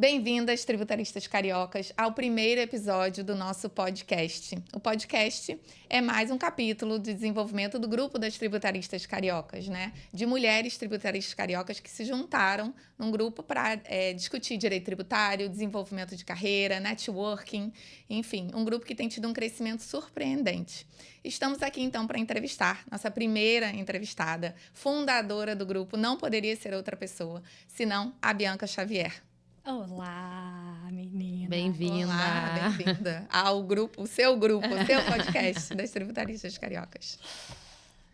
Bem-vindas, tributaristas cariocas, ao primeiro episódio do nosso podcast. O podcast é mais um capítulo de desenvolvimento do grupo das tributaristas cariocas, né? De mulheres tributaristas cariocas que se juntaram num grupo para discutir direito tributário, desenvolvimento de carreira, networking, enfim, um grupo que tem tido um crescimento surpreendente. Estamos aqui, então, para entrevistar nossa primeira entrevistada, fundadora do grupo, não poderia ser outra pessoa, senão a Bianca Xavier. Olá, menina. Bem-vinda. Olá, bem-vinda ao grupo, o seu podcast das tributaristas cariocas.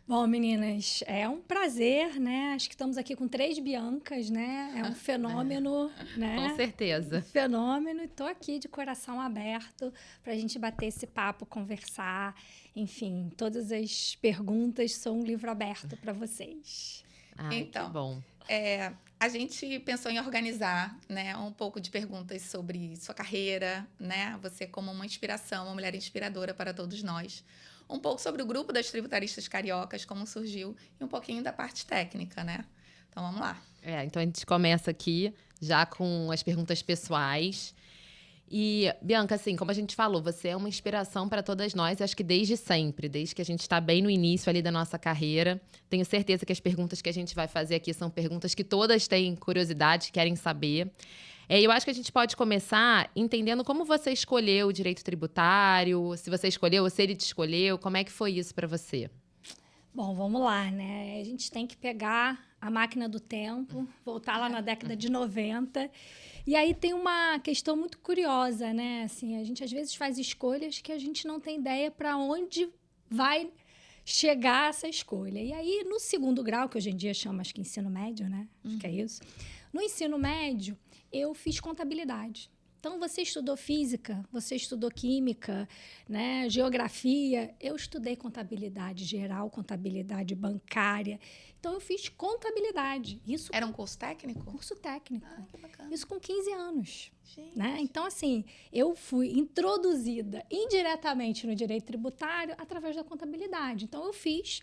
Bom, meninas, é um prazer, né? Acho que estamos aqui com 3 Biancas, né? É um fenômeno, né? Com certeza. Fenômeno. E tô aqui de coração aberto para a gente bater esse papo, conversar. Enfim, todas as perguntas são um livro aberto para vocês. Ai, Então, que bom. A gente pensou em organizar, né, um pouco de perguntas sobre sua carreira, né? Você como uma inspiração, uma mulher inspiradora para todos nós. Um pouco sobre o grupo das tributaristas cariocas, como surgiu, e um pouquinho da parte técnica, né? Então, vamos lá. Então a gente começa aqui já com as perguntas pessoais. E, Bianca, assim, como a gente falou, você é uma inspiração para todas nós, acho que desde sempre, desde que a gente está bem no início ali da nossa carreira. Tenho certeza que as perguntas que a gente vai fazer aqui são perguntas que todas têm curiosidade, querem saber. Eu acho que a gente pode começar entendendo como você escolheu o direito tributário, se você escolheu ou se ele te escolheu, como é que foi isso para você? Bom, vamos lá, né? A gente tem que pegar a máquina do tempo, voltar lá na década de 90. E aí tem uma questão muito curiosa, né? Assim, a gente às vezes faz escolhas que a gente não tem ideia para onde vai chegar essa escolha. E aí, no segundo grau, que hoje em dia chama, acho que ensino médio, né? Acho que é isso. No ensino médio, eu fiz contabilidade. Então, você estudou física, você estudou química, né, geografia. Eu estudei contabilidade geral, contabilidade bancária. Então, eu fiz contabilidade. Isso Era um curso técnico? Curso técnico. Que bacana. Isso com 15 anos. Gente. Né? Então, assim, eu fui introduzida indiretamente no direito tributário através da contabilidade. Então, eu fiz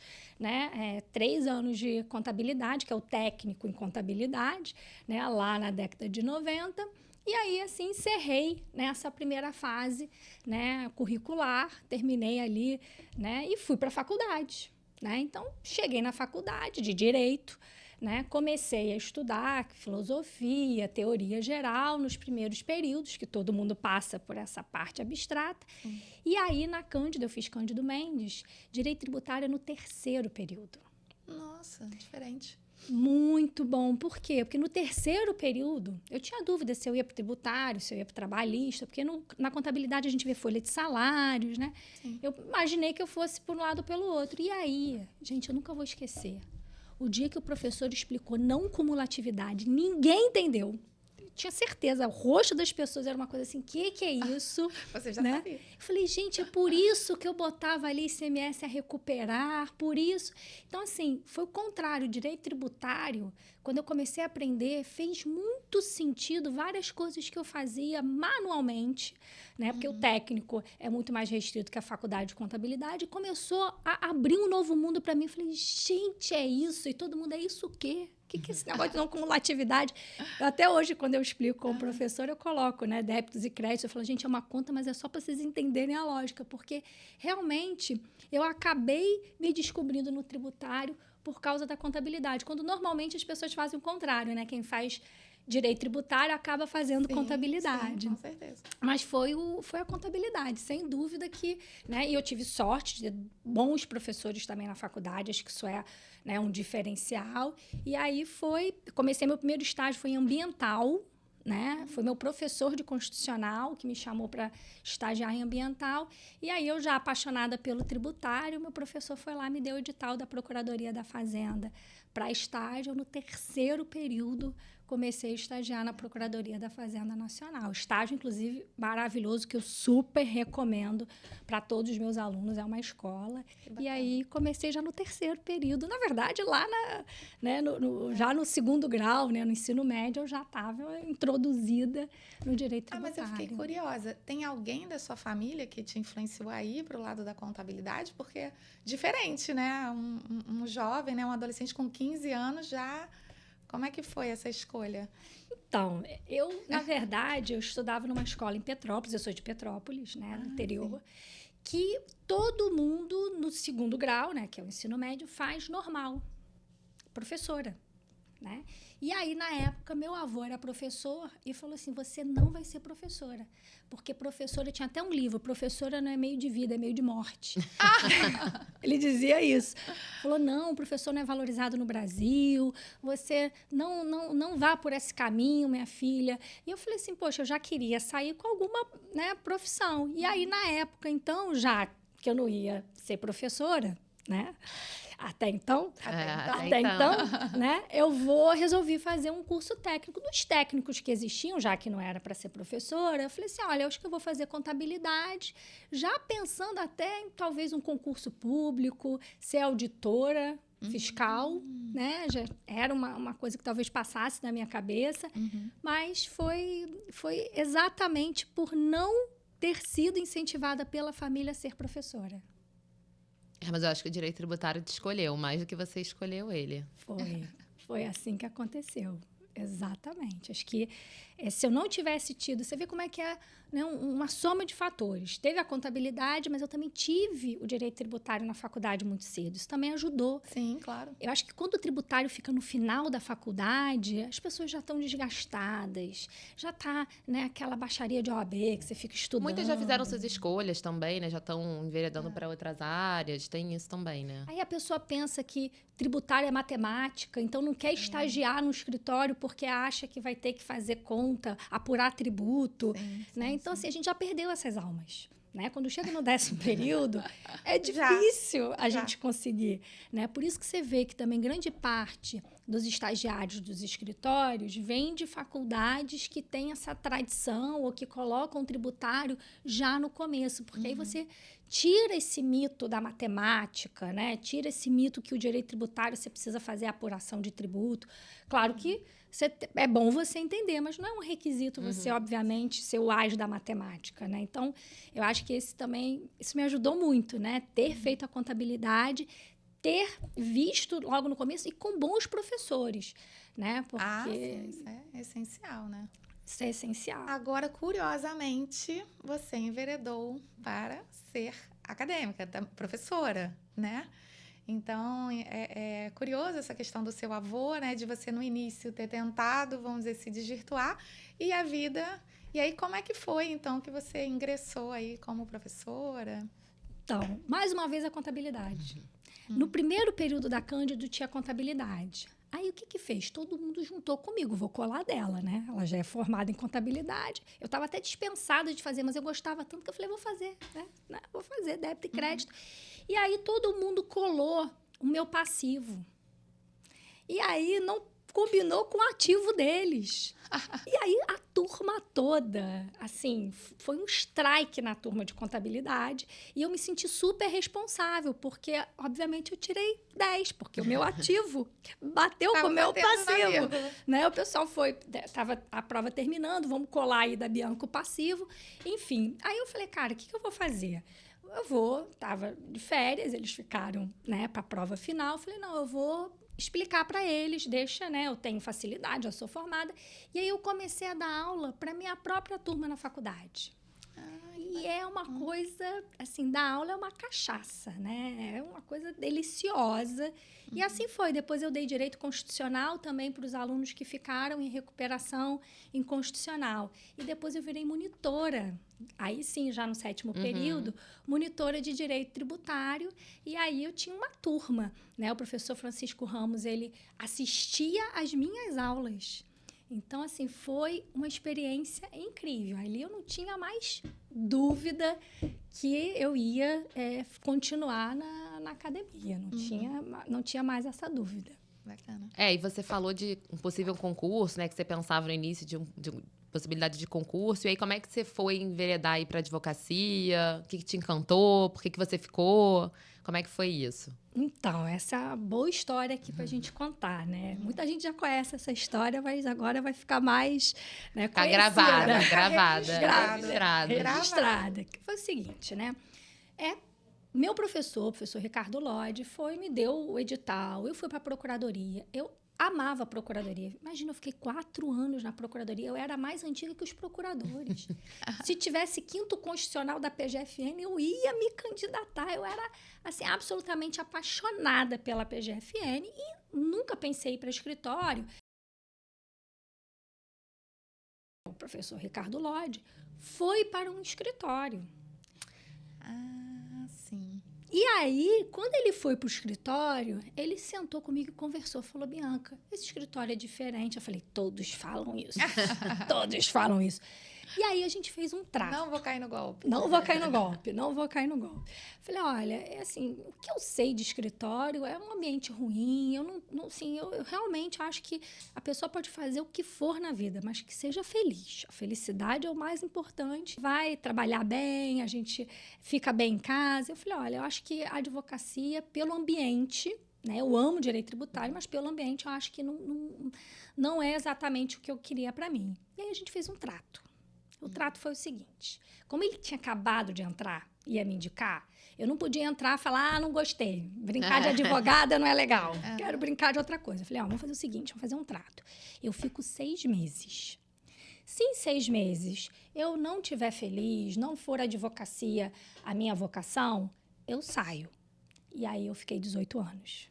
3 anos de contabilidade, que é o técnico em contabilidade, né, lá na década de 90. E aí, assim, encerrei nessa primeira fase, né, curricular, terminei ali, né, e fui para a faculdade, né? Então, cheguei na faculdade de Direito, né, comecei a estudar filosofia, teoria geral nos primeiros períodos, que todo mundo passa por essa parte abstrata. E aí, na Cândida, eu fiz Cândido Mendes, Direito Tributário no 3º período. Nossa, diferente. Muito bom. Por quê? Porque no 3º período, eu tinha dúvida se eu ia para o tributário, se eu ia para o trabalhista, porque na contabilidade a gente vê folha de salários, né? Sim. Eu imaginei que eu fosse por um lado ou pelo outro. E aí, gente, eu nunca vou esquecer. O dia que o professor explicou não cumulatividade, ninguém entendeu. Tinha certeza, o rosto das pessoas era uma coisa assim, que é isso? Você já né? sabia. Eu falei, gente, é por isso que eu botava ali ICMS a recuperar, por isso. Então, assim, foi o contrário. O direito tributário, quando eu comecei a aprender, fez muito sentido várias coisas que eu fazia manualmente, né? Porque o técnico é muito mais restrito que a faculdade de contabilidade. E começou a abrir um novo mundo para mim. Eu falei, gente, é isso? E todo mundo, é isso o quê? O que é esse negócio de não cumulatividade? Até hoje, quando eu explico como professor, eu coloco, né, débitos e créditos. Eu falo, gente, é uma conta, mas é só para vocês entenderem a lógica. Porque, realmente, eu acabei me descobrindo no tributário por causa da contabilidade. Quando, normalmente, as pessoas fazem o contrário, né? Quem faz direito tributário acaba fazendo contabilidade. Sim, com certeza. Mas foi a contabilidade, sem dúvida que... Né, e eu tive sorte de bons professores também na faculdade, acho que isso é, né, um diferencial. E aí comecei meu primeiro estágio, foi em ambiental, né? Foi meu professor de constitucional que me chamou para estagiar em ambiental. E aí, eu já apaixonada pelo tributário, meu professor foi lá e me deu o edital da Procuradoria da Fazenda para estágio. No 3º período, comecei a estagiar na Procuradoria da Fazenda Nacional. Estágio, inclusive, maravilhoso, que eu super recomendo para todos os meus alunos. É uma escola. E aí, comecei já no 3º período. Na verdade, lá já no 2º grau, né, no ensino médio, eu já estava introduzida no direito tributário. Mas eu fiquei curiosa. Tem alguém da sua família que te influenciou aí para o lado da contabilidade? Porque é diferente, né? Um jovem, né, um adolescente com 15 anos já Como é que foi essa escolha? Então, na verdade, eu estudava numa escola em Petrópolis, eu sou de Petrópolis, né, no interior, que todo mundo no segundo grau, né, que é o ensino médio, faz normal, professora, né? E aí, na época, meu avô era professor e falou assim, você não vai ser professora, porque professora, tinha até um livro, professora não é meio de vida, é meio de morte. Ele dizia isso. Falou, não, o professor não é valorizado no Brasil, você não vá por esse caminho, minha filha. E eu falei assim, poxa, eu já queria sair com alguma, né, profissão. E aí, na época, então, já que eu não ia ser professora, né? Até então, né? Eu resolvi fazer um curso técnico. Dos técnicos que existiam, já que não era para ser professora, eu falei assim, olha, eu acho que eu vou fazer contabilidade, já pensando até em talvez um concurso público, ser auditora fiscal, né? Já era uma coisa que talvez passasse na minha cabeça, mas foi exatamente por não ter sido incentivada pela família a ser professora. Mas eu acho que o direito tributário te escolheu, mais do que você escolheu ele. Foi assim que aconteceu. Exatamente. Acho que se eu não tivesse tido... Você vê como é que é, né, uma soma de fatores. Teve a contabilidade, mas eu também tive o direito tributário na faculdade muito cedo. Isso também ajudou. Sim, claro. Eu acho que quando o tributário fica no final da faculdade, as pessoas já estão desgastadas. Já está, né, aquela baixaria de OAB que você fica estudando. Muitas já fizeram suas escolhas também, né? Já estão enveredando para outras áreas. Tem isso também, né? Aí a pessoa pensa que tributário é matemática, então não quer estagiar no escritório porque acha que vai ter que fazer conta, apurar tributo, né? Então, assim, a gente já perdeu essas almas, né? Quando chega no 10º período, é difícil a gente conseguir, né? Por isso que você vê que também grande parte dos estagiários dos escritórios vem de faculdades que têm essa tradição ou que colocam o tributário já no começo, porque aí você tira esse mito da matemática, né? Tira esse mito que o direito tributário você precisa fazer a apuração de tributo. Claro que é bom você entender, mas não é um requisito você, obviamente, ser o ágio da matemática, né? Então, eu acho que isso me ajudou muito, né? Ter feito a contabilidade, ter visto logo no começo e com bons professores, né? Porque isso é essencial, né? Isso é essencial. Agora, curiosamente, você enveredou para ser acadêmica, professora, né? Então, é curioso essa questão do seu avô, né? De você, no início, ter tentado, vamos dizer, se desvirtuar. E a vida... E aí, como é que foi, então, que você ingressou aí como professora? Então, mais uma vez, a contabilidade. No primeiro período da Cândido, tinha contabilidade. Aí, o que fez? Todo mundo juntou comigo. Vou colar dela, né? Ela já é formada em contabilidade. Eu estava até dispensada de fazer, mas eu gostava tanto que eu falei, vou fazer, né? Vou fazer débito e crédito. E aí, todo mundo colou o meu passivo. E aí, não combinou com o ativo deles. E aí, a turma toda, assim, foi um strike na turma de contabilidade. E eu me senti super responsável, porque, obviamente, eu tirei 10, porque o meu ativo bateu com o meu passivo. Né? O pessoal tava a prova terminando, vamos colar aí da Bianca o passivo. Enfim, aí eu falei, cara, o que eu vou fazer? Tava de férias, eles ficaram, né, para a prova final. Eu falei, não, eu vou explicar para eles, deixa, né, eu tenho facilidade, já sou formada. E aí eu comecei a dar aula para minha própria turma na faculdade. E é uma coisa, assim, dar aula é uma cachaça, né? É uma coisa deliciosa. E assim foi. Depois eu dei direito constitucional também para os alunos que ficaram em recuperação em constitucional. E depois eu virei monitora. Aí sim, já no 7º período, monitora de direito tributário. E aí eu tinha uma turma, né? O professor Francisco Ramos, ele assistia às minhas aulas. Então, assim, foi uma experiência incrível. Ali eu não tinha mais dúvida que eu ia continuar na academia. Não tinha mais essa dúvida. Bacana. E você falou de um possível concurso, né? Que você pensava no início de possibilidade de concurso. E aí, como é que você foi enveredar aí para advocacia? O que te encantou? Por que você ficou? Como é que foi isso? Então, essa é uma boa história aqui para a gente contar, né? Muita gente já conhece essa história, mas agora vai ficar mais, né, Tá gravada. Registrada. Que foi o seguinte, né? Meu professor, o professor Ricardo Lodge, me deu o edital, eu fui para a procuradoria. Eu amava a procuradoria. Imagina, eu fiquei 4 anos na procuradoria. Eu era mais antiga que os procuradores. Se tivesse 5º constitucional da PGFN, eu ia me candidatar. Eu era, assim, absolutamente apaixonada pela PGFN e nunca pensei em ir para escritório. O professor Ricardo Lodge foi para um escritório. Ah, sim. E aí, quando ele foi para o escritório, ele sentou comigo e conversou. Falou, Bianca, esse escritório é diferente. Eu falei, todos falam isso. Todos falam isso. E aí, a gente fez um trato. Não vou cair no golpe. Não vou cair no golpe, não vou cair no golpe. Falei, olha, é assim, o que eu sei de escritório é um ambiente ruim, eu realmente acho que a pessoa pode fazer o que for na vida, mas que seja feliz. A felicidade é o mais importante. Vai trabalhar bem, a gente fica bem em casa. Eu falei, olha, eu acho que a advocacia, pelo ambiente, né, eu amo direito tributário, mas pelo ambiente eu acho que não é exatamente o que eu queria para mim. E aí a gente fez um trato. O trato foi o seguinte, como ele tinha acabado de entrar e ia me indicar, eu não podia entrar e falar, não gostei, brincar de advogada não é legal, quero brincar de outra coisa. Eu falei, vamos fazer o seguinte, vamos fazer um trato. Eu fico 6 meses. Se em 6 meses eu não estiver feliz, não for a advocacia a minha vocação, eu saio. E aí eu fiquei 18 anos.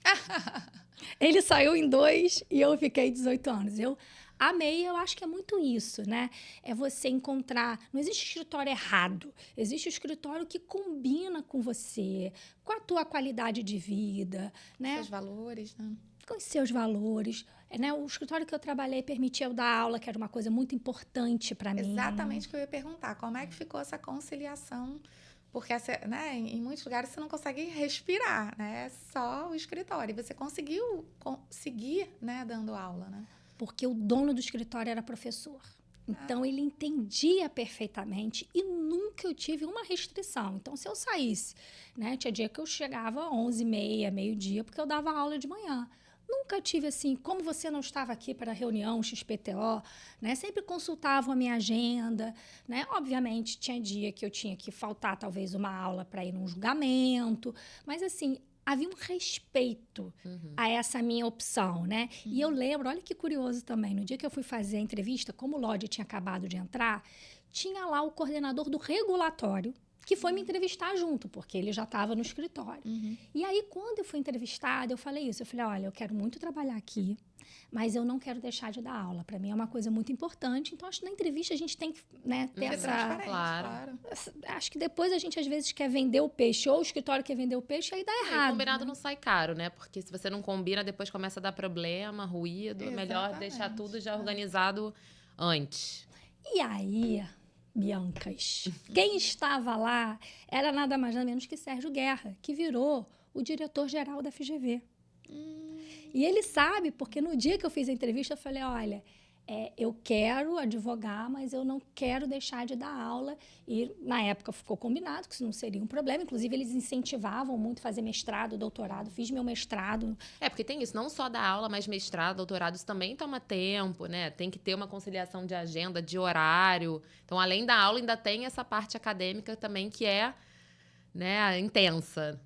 Ele saiu em 2 e eu fiquei 18 anos. Eu amei, eu acho que é muito isso, né? É você encontrar... Não existe escritório errado. Existe escritório que combina com você, com a tua qualidade de vida, né? Seus valores, né? Com os seus valores. Né? O escritório que eu trabalhei permitia eu dar aula, que era uma coisa muito importante para mim. Exatamente o que eu ia perguntar. Como é que ficou essa conciliação? Porque, né, em muitos lugares você não consegue respirar, né? É só o escritório. E você conseguiu seguir, né, dando aula, né? Porque o dono do escritório era professor. Então, ele entendia perfeitamente e nunca eu tive uma restrição. Então, se eu saísse, né? Tinha dia que eu chegava 11h30, meio-dia, porque eu dava aula de manhã. Nunca tive assim, como você não estava aqui para a reunião XPTO, né? Sempre consultavam a minha agenda, né? Obviamente, tinha dia que eu tinha que faltar talvez uma aula para ir num julgamento, mas assim, havia um respeito a essa minha opção, né? E eu lembro, olha que curioso também, no dia que eu fui fazer a entrevista, como o Lodge tinha acabado de entrar, tinha lá o coordenador do regulatório, que foi me entrevistar junto, porque ele já estava no escritório. E aí, quando eu fui entrevistada, eu falei isso. Eu falei, olha, eu quero muito trabalhar aqui, mas eu não quero deixar de dar aula. Para mim é uma coisa muito importante. Então, acho que na entrevista a gente tem que, né, ter essa... Claro. Acho que depois a gente, às vezes, quer vender o peixe, ou o escritório quer vender o peixe, aí dá errado. E combinado não sai caro, né? Porque se você não combina, depois começa a dar problema, ruído. É melhor deixar tudo já organizado antes. E aí... Biancas. Quem estava lá era nada mais nada menos que Sérgio Guerra, que virou o diretor-geral da FGV. E ele sabe, porque no dia que eu fiz a entrevista, eu falei, olha, eu quero advogar, mas eu não quero deixar de dar aula. E, na época, ficou combinado que isso não seria um problema. Inclusive, eles incentivavam muito fazer mestrado, doutorado. Fiz meu mestrado. Porque tem isso, não só dar aula, mas mestrado, doutorado, isso também toma tempo, né? Tem que ter uma conciliação de agenda, de horário. Então, além da aula, ainda tem essa parte acadêmica também que é, né, intensa.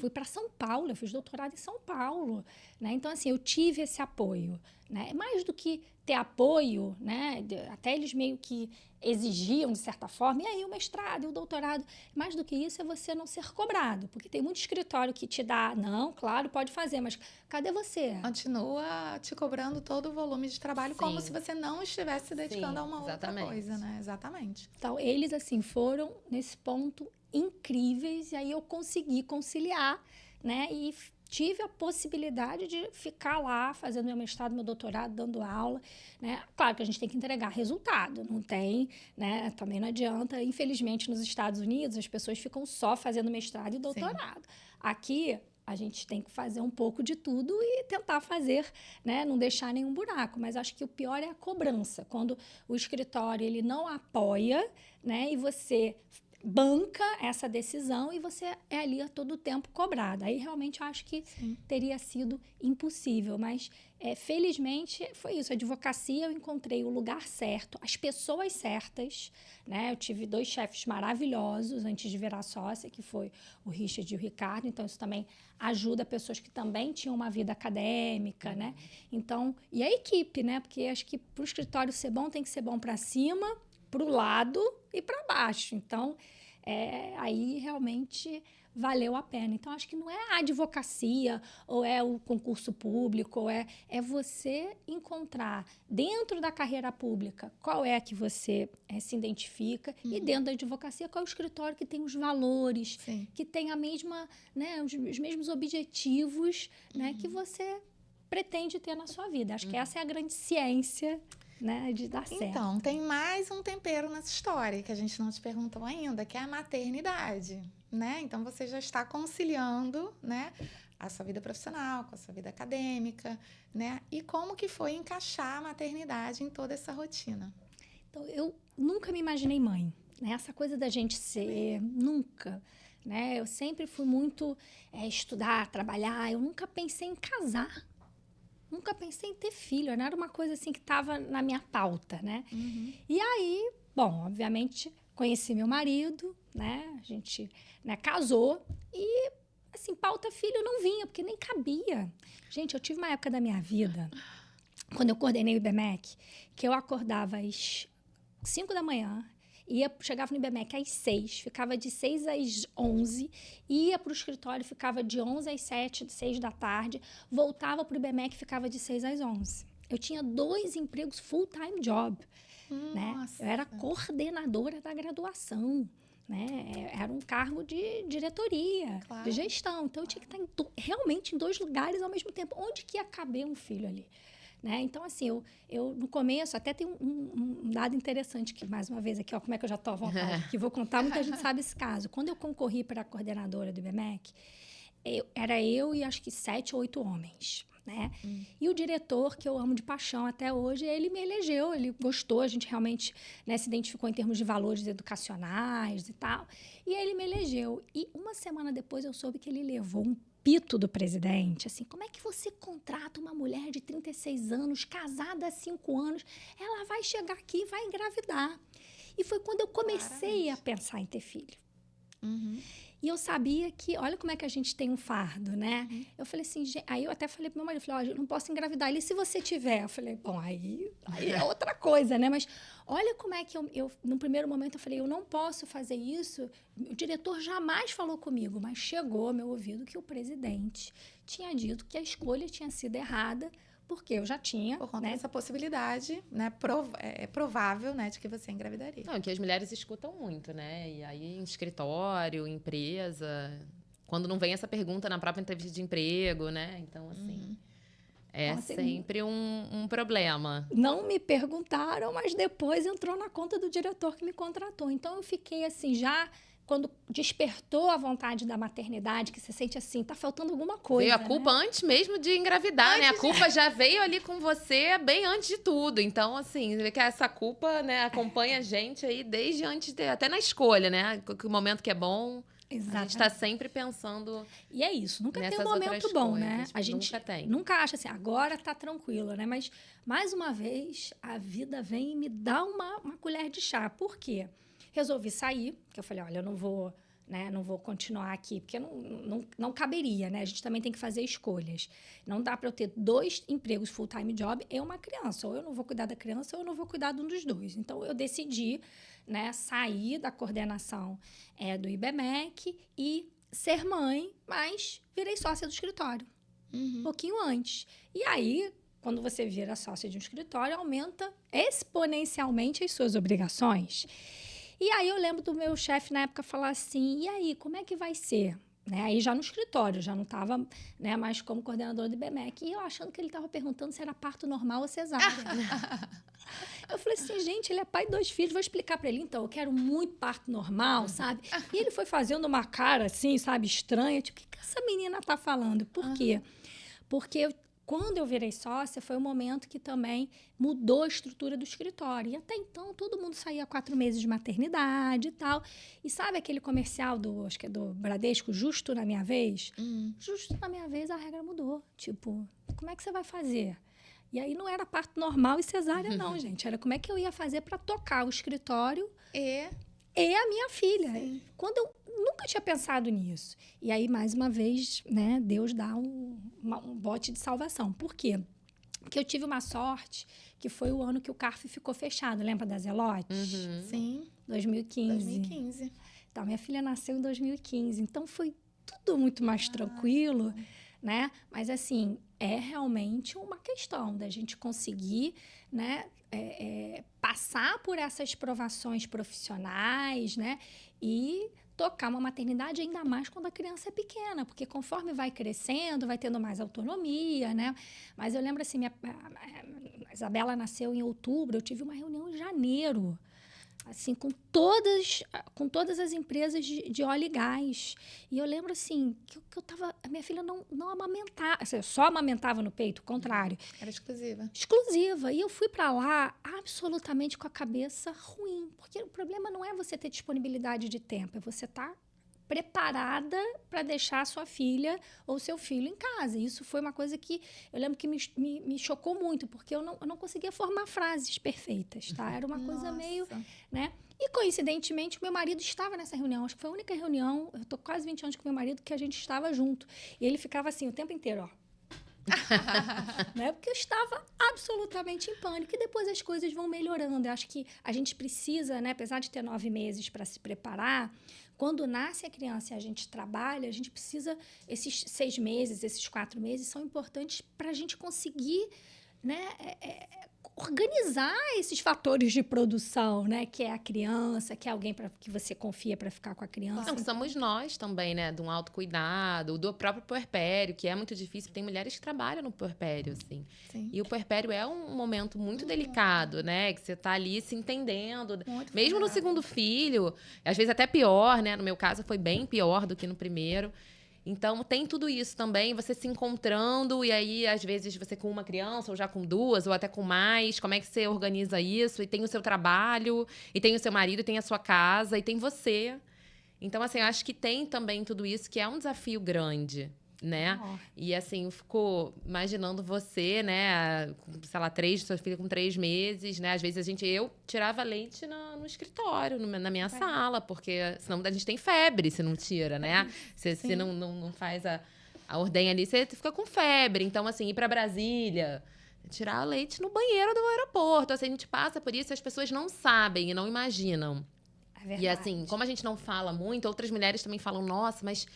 Fui para São Paulo, eu fiz doutorado em São Paulo, né? Então, assim, eu tive esse apoio, né? Mais do que ter apoio, né? Até eles meio que exigiam, de certa forma, e aí o mestrado e o doutorado. Mais do que isso é você não ser cobrado, porque tem muito escritório que te dá, não, claro, pode fazer, mas cadê você? Continua te cobrando todo o volume de trabalho, como se você não estivesse se dedicando a uma outra coisa, né? Exatamente. Então, eles, assim, foram nesse ponto incríveis, e aí eu consegui conciliar, né? E tive a possibilidade de ficar lá fazendo meu mestrado, meu doutorado, dando aula, né? Claro que a gente tem que entregar resultado, não tem, né? Também não adianta. Infelizmente, nos Estados Unidos, as pessoas ficam só fazendo mestrado e doutorado. Sim. Aqui, a gente tem que fazer um pouco de tudo e tentar fazer, né? Não deixar nenhum buraco. Mas acho que o pior é a cobrança. Quando o escritório ele não apoia, né? E você banca essa decisão e você é ali a todo tempo cobrada. Aí realmente eu acho que teria sido impossível, mas felizmente, foi isso. A advocacia, eu encontrei o lugar certo, as pessoas certas, né? Eu tive 2 chefes maravilhosos antes de virar sócia, que foi o Richard e o Ricardo. Então, isso também ajuda pessoas que também tinham uma vida acadêmica, né? Então, e a equipe, né? Porque acho que para o escritório ser bom, tem que ser bom para cima, para o lado e para baixo. Então, aí realmente valeu a pena. Então, acho que não é a advocacia ou é o concurso público, ou é você encontrar dentro da carreira pública qual é que você se identifica e dentro da advocacia qual é o escritório que tem os valores, Sim. que tem a mesma, né, os mesmos objetivos, né, que você pretende ter na sua vida. Acho que essa é a grande ciência, né, de dar certo. Então, tem mais um tempero nessa história que a gente não te perguntou ainda, que é a maternidade, né? Então, você já está conciliando, né, a sua vida profissional com a sua vida acadêmica, né? E como que foi encaixar a maternidade em toda essa rotina? Então, eu nunca me imaginei mãe, né? Essa coisa da gente ser, nunca, né? Eu sempre fui muito estudar, trabalhar, eu nunca pensei em casar. Nunca pensei em ter filho, não era uma coisa assim que estava na minha pauta, né? E aí, bom, obviamente, conheci meu marido, né? A gente, né, casou e, assim, pauta filho não vinha, porque nem cabia. Gente, eu tive uma época da minha vida, quando eu coordenei o IBMEC, que eu acordava às 5 da manhã, chegava no IBMEC às 6, ficava de 6 às 11, ia para o escritório, ficava de 11 às 7, 6 da tarde, voltava para o IBMEC, ficava de 6 às 11. Eu tinha 2 empregos full-time job, né? Eu era coordenadora da graduação, né? Era um cargo de diretoria, de gestão. Então, eu tinha que estar realmente em 2 lugares ao mesmo tempo. Onde que ia caber um filho ali? Né? Então, assim, eu no começo, até tem um dado interessante que, mais uma vez, aqui, ó, como é que eu já estou à vontade, que vou contar, muita gente sabe esse caso. Quando eu concorri para a coordenadora do IBMEC, era eu e acho que 7 ou 8 homens, né? E o diretor, que eu amo de paixão até hoje, ele me elegeu, ele gostou, a gente realmente, né, se identificou em termos de valores educacionais e tal, e ele me elegeu. E uma semana depois eu soube que ele levou um pito do presidente, assim, como é que você contrata uma mulher de 36 anos, casada há 5 anos, ela vai chegar aqui e vai engravidar. E foi quando eu comecei a pensar em ter filho. E eu sabia que, olha como é que a gente tem um fardo, né? Eu falei assim, aí eu até falei pro meu marido, falei, eu não posso engravidar. Ele, se você tiver? Eu falei, bom, aí é outra coisa, né? Mas olha como é que eu, no primeiro momento, eu falei, eu não posso fazer isso. O diretor jamais falou comigo, mas chegou ao meu ouvido que o presidente tinha dito que a escolha tinha sido errada, porque eu já tinha... Por conta dessa possibilidade, né? É provável, né? De que você engravidaria. Não, que as mulheres escutam muito, né? E aí, em escritório, empresa... Quando não vem essa pergunta na própria entrevista de emprego, né? Então, assim... É sempre um problema. Não me perguntaram, mas depois entrou na conta do diretor que me contratou. Então, eu fiquei assim, já... Quando despertou a vontade da maternidade, que você sente assim, tá faltando alguma coisa, veio a culpa antes mesmo de engravidar, né? A culpa já veio ali com você bem antes de tudo. Então, assim, que essa culpa, né, acompanha a gente aí desde antes, até na escolha, né? O momento que é bom, Exatamente. A gente tá sempre pensando. E é isso, nunca tem um nessas momento outras bom, coisas. né? A gente Nunca tem. nunca acha assim, agora tá tranquilo, né? Mas, mais uma vez, a vida vem e me dá uma colher de chá. Por quê? Resolvi sair, que eu falei, olha, eu não vou, né, não vou continuar aqui, porque não caberia, né? A gente também tem que fazer escolhas. Não dá para eu ter 2 empregos full-time job e uma criança. Ou eu não vou cuidar da criança ou eu não vou cuidar de um dos 2. Então, eu decidi, né, sair da coordenação do IBMEC e ser mãe, mas virei sócia do escritório. Um pouquinho antes. E aí, quando você vira sócia de um escritório, aumenta exponencialmente as suas obrigações. E aí eu lembro do meu chefe na época falar assim, e aí, como é que vai ser? Né? Aí já no escritório, já não estava, né, mais como coordenadora do IBMEC. E eu achando que ele estava perguntando se era parto normal ou cesárea. Eu falei assim, gente, ele é pai de 2 filhos, vou explicar para ele. Então, eu quero muito parto normal, sabe? E ele foi fazendo uma cara assim, sabe, estranha. Tipo, o que essa menina tá falando? Por quê? Porque quando eu virei sócia, foi um momento que também mudou a estrutura do escritório. E até então, todo mundo saía 4 meses de maternidade e tal. E sabe aquele comercial acho que é do Bradesco, Justo na Minha Vez? Justo na minha vez, a regra mudou. Tipo, como é que você vai fazer? E aí não era parto normal e cesárea, não, gente. Era como é que eu ia fazer para tocar o escritório e a minha filha. Sim. Quando eu nunca tinha pensado nisso. E aí, mais uma vez, né, Deus dá um bote de salvação. Por quê? Porque eu tive uma sorte que foi o ano que o CARF ficou fechado. Lembra da Zelote? Sim. 2015. Então, minha filha nasceu em 2015. Então, foi tudo muito mais tranquilo, né? Mas, assim, é realmente uma questão da gente conseguir, né, passar por essas provações profissionais, né? E tocar uma maternidade, ainda mais quando a criança é pequena, porque conforme vai crescendo, vai tendo mais autonomia, né? Mas eu lembro assim, a Isabela nasceu em outubro, eu tive uma reunião em janeiro, assim, com todas as empresas de óleo e gás. E eu lembro, assim, que eu tava... A minha filha não amamentava, assim, eu só amamentava no peito, o contrário. Era exclusiva. Exclusiva. E eu fui para lá absolutamente com a cabeça ruim. Porque o problema não é você ter disponibilidade de tempo, é você estar preparada para deixar a sua filha ou seu filho em casa. Isso foi uma coisa que eu lembro que me chocou muito, porque eu não conseguia formar frases perfeitas, tá? Era uma coisa meio, né? E, coincidentemente, meu marido estava nessa reunião. Acho que foi a única reunião, eu tô quase 20 anos com meu marido, que a gente estava junto. E ele ficava assim o tempo inteiro, ó. Né? Porque eu estava absolutamente em pânico. E depois as coisas vão melhorando. Eu acho que a gente precisa, né, apesar de ter 9 meses para se preparar, quando nasce a criança e a gente trabalha, a gente precisa... Esses 6 meses, esses 4 meses são importantes para a gente conseguir, né, organizar esses fatores de produção, né? Que é a criança, que é alguém que você confia para ficar com a criança. Não, somos nós também, né? De um autocuidado, do próprio puerpério, que é muito difícil. Tem mulheres que trabalham no puerpério, assim. Sim. E o puerpério é um momento muito delicado, né? Que você tá ali se entendendo. Muito Mesmo no segundo filho, às vezes até pior, né? No meu caso, foi bem pior do que no primeiro. Então, tem tudo isso também, você se encontrando, e aí, às vezes, você com uma criança, ou já com 2, ou até com mais, como é que você organiza isso? E tem o seu trabalho, e tem o seu marido, e tem a sua casa, e tem você. Então, assim, eu acho que tem também tudo isso, que é um desafio grande, né? E, assim, eu fico imaginando você, né? Sei lá, sua filha com 3 meses, né? Às vezes, eu tirava leite no escritório, na minha sala, porque senão a gente tem febre se não tira, né? Se não faz a ordenha ali, você fica com febre. Então, assim, ir pra Brasília, tirar leite no banheiro do aeroporto. Assim, a gente passa por isso e as pessoas não sabem e não imaginam. E, assim, como a gente não fala muito, outras mulheres também falam, nossa, mas...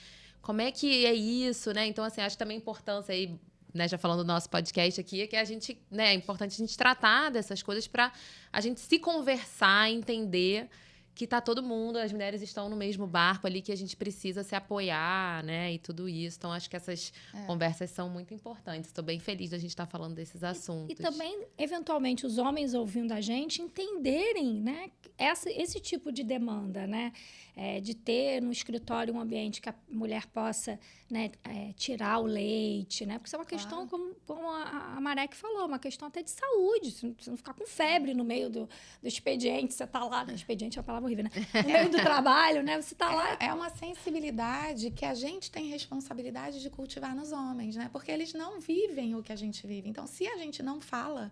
Como é que é isso, né? Então, assim, acho também a importância aí, né, já falando do nosso podcast aqui, é que a gente, né, é importante a gente tratar dessas coisas para a gente se conversar, entender que tá todo mundo, as mulheres estão no mesmo barco ali, que a gente precisa se apoiar, né, e tudo isso. Então, acho que essas conversas são muito importantes. Estou bem feliz da gente estar falando desses assuntos. E também, eventualmente, os homens ouvindo a gente entenderem, né, esse tipo de demanda, né? De ter no escritório um ambiente que a mulher possa, né, tirar o leite, né? Porque isso é uma questão, como a Marek falou, uma questão até de saúde. Você não ficar com febre no meio do expediente, você tá lá, no expediente é uma palavra horrível, né? No meio do trabalho, né? Você tá lá... É uma sensibilidade que a gente tem responsabilidade de cultivar nos homens, né? Porque eles não vivem o que a gente vive. Então, se a gente não fala...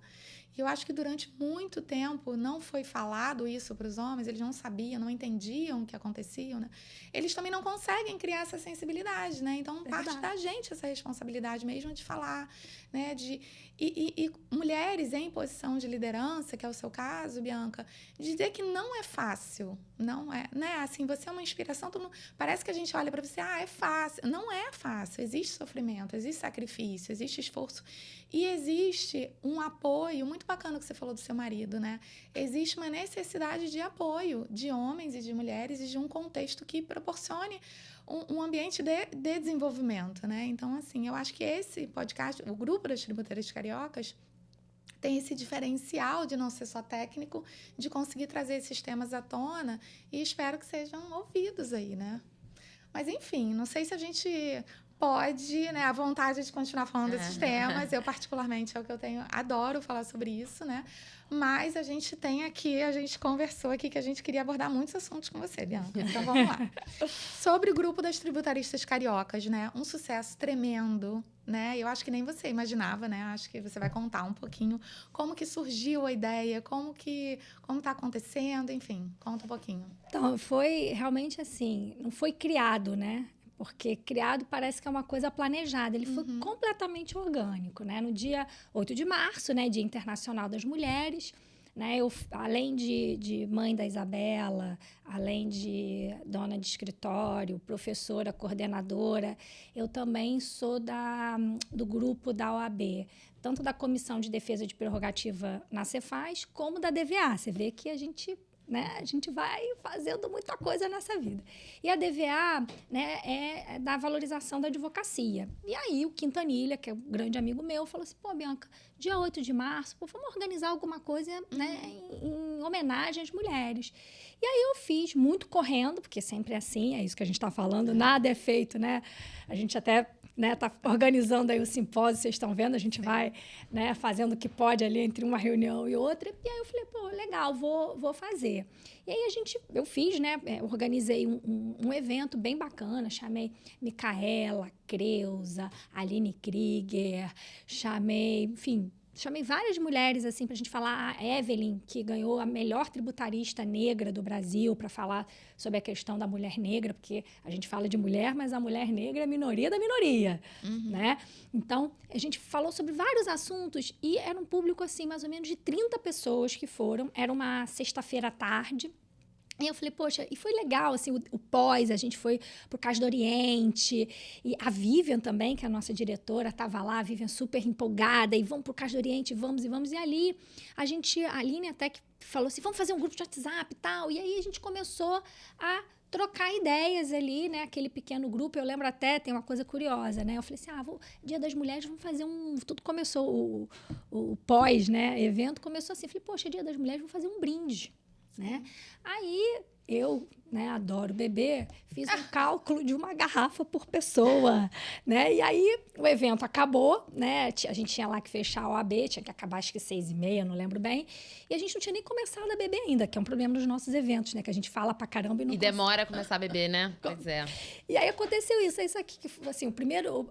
Eu acho que durante muito tempo não foi falado isso para os homens, eles não sabiam, não entendiam o que acontecia, né? Eles também não conseguem criar essa sensibilidade, né? Então, parte da gente essa responsabilidade mesmo de falar, né? E mulheres em posição de liderança, que é o seu caso, Bianca, dizer que não é fácil, não é, né? Assim, você é uma inspiração, parece que a gente olha para você, é fácil. Não é fácil, existe sofrimento, existe sacrifício, existe esforço e existe um apoio muito bacana que você falou do seu marido, né? Existe uma necessidade de apoio de homens e de mulheres e de um contexto que proporcione um ambiente de desenvolvimento, né? Então, assim, eu acho que esse podcast, o Grupo das Tributeiras Cariocas, tem esse diferencial de não ser só técnico, de conseguir trazer esses temas à tona e espero que sejam ouvidos aí, né? Mas, enfim, não sei se a gente pode, né, a vontade de continuar falando desses temas. Eu, particularmente, é o que eu tenho, adoro falar sobre isso, né? Mas a gente conversou aqui que a gente queria abordar muitos assuntos com você, Bianca. Então, vamos lá. Sobre o grupo das tributaristas cariocas, né? Um sucesso tremendo, né? Eu acho que nem você imaginava, né? Acho que você vai contar um pouquinho como que surgiu a ideia, como tá acontecendo, enfim, conta um pouquinho. Então, foi realmente assim, não foi criado, né? Porque criado parece que é uma coisa planejada. Ele foi completamente orgânico, né? No dia 8 de março, né? Dia Internacional das Mulheres, né? Eu, além de mãe da Isabela, além de dona de escritório, professora, coordenadora, eu também sou do grupo da OAB, tanto da Comissão de Defesa de Prerrogativa na Cefaz, como da DVA. Você vê que a gente vai fazendo muita coisa nessa vida. E a DVA, né, é da valorização da advocacia. E aí o Quintanilha, que é um grande amigo meu, falou assim, pô, Bianca, dia 8 de março, vamos organizar alguma coisa, né, em homenagem às mulheres. E aí eu fiz muito correndo, porque sempre é assim, é isso que a gente está falando, nada é feito, né? A gente até... né, tá organizando aí o simpósio, vocês estão vendo, a gente vai, né, fazendo o que pode ali entre uma reunião e outra. E aí eu falei, pô, legal, vou fazer. E aí eu fiz, né, organizei um evento bem bacana, chamei Micaela, Creuza, Aline Krieger, chamei várias mulheres, assim, pra gente falar. A Evelyn, que ganhou a melhor tributarista negra do Brasil, para falar sobre a questão da mulher negra, porque a gente fala de mulher, mas a mulher negra é a minoria da minoria, né? Então, a gente falou sobre vários assuntos e era um público, assim, mais ou menos de 30 pessoas que foram. Era uma sexta-feira à tarde. E eu falei, poxa, e foi legal, assim, o pós, a gente foi pro Cais do Oriente, e a Vivian também, que é a nossa diretora, estava lá, a Vivian super empolgada, e vamos pro Cais do Oriente, vamos, e ali, a Aline até que falou assim, vamos fazer um grupo de WhatsApp e tal, e aí a gente começou a trocar ideias ali, né, aquele pequeno grupo. Eu lembro até, tem uma coisa curiosa, né, eu falei assim, Dia das Mulheres, vamos fazer tudo começou, o pós, né, evento começou assim, eu falei, poxa, Dia das Mulheres, vamos fazer um brinde, né? Aí eu, né, adoro beber, fiz um cálculo de uma garrafa por pessoa, né? E aí o evento acabou, né? A gente tinha lá que fechar a OAB, tinha que acabar acho que 6h30, não lembro bem. E a gente não tinha nem começado a beber ainda, que é um problema dos nossos eventos, né? Que a gente fala pra caramba e não demora a começar a beber, né? Pois é. E aí aconteceu isso aqui, que assim, o primeiro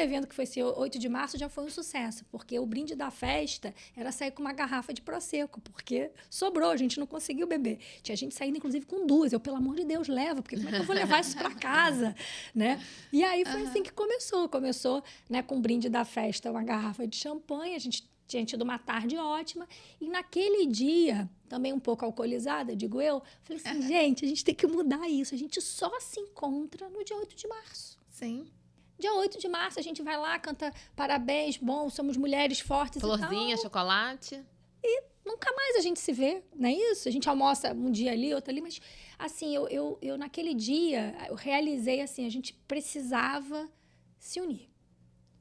evento, que foi esse 8 de março, já foi um sucesso, porque o brinde da festa era sair com uma garrafa de Prosecco, porque sobrou, a gente não conseguiu beber. Tinha gente saindo, inclusive, com 2. Eu, pelo amor de Deus, leva, porque como é que eu vou levar isso para casa, né? E aí foi assim que começou. Começou, né, com o brinde da festa, uma garrafa de champanhe. A gente tinha tido uma tarde ótima. E naquele dia, também um pouco alcoolizada, digo eu, falei assim, gente, a gente tem que mudar isso. A gente só se encontra no dia 8 de março. Sim. Dia 8 de março, a gente vai lá, canta parabéns, bom, somos mulheres fortes Florzinha, e tal. chocolate. E nunca mais a gente se vê, não é isso? A gente almoça um dia ali, outro ali, mas assim, eu naquele dia, eu realizei assim, a gente precisava se unir.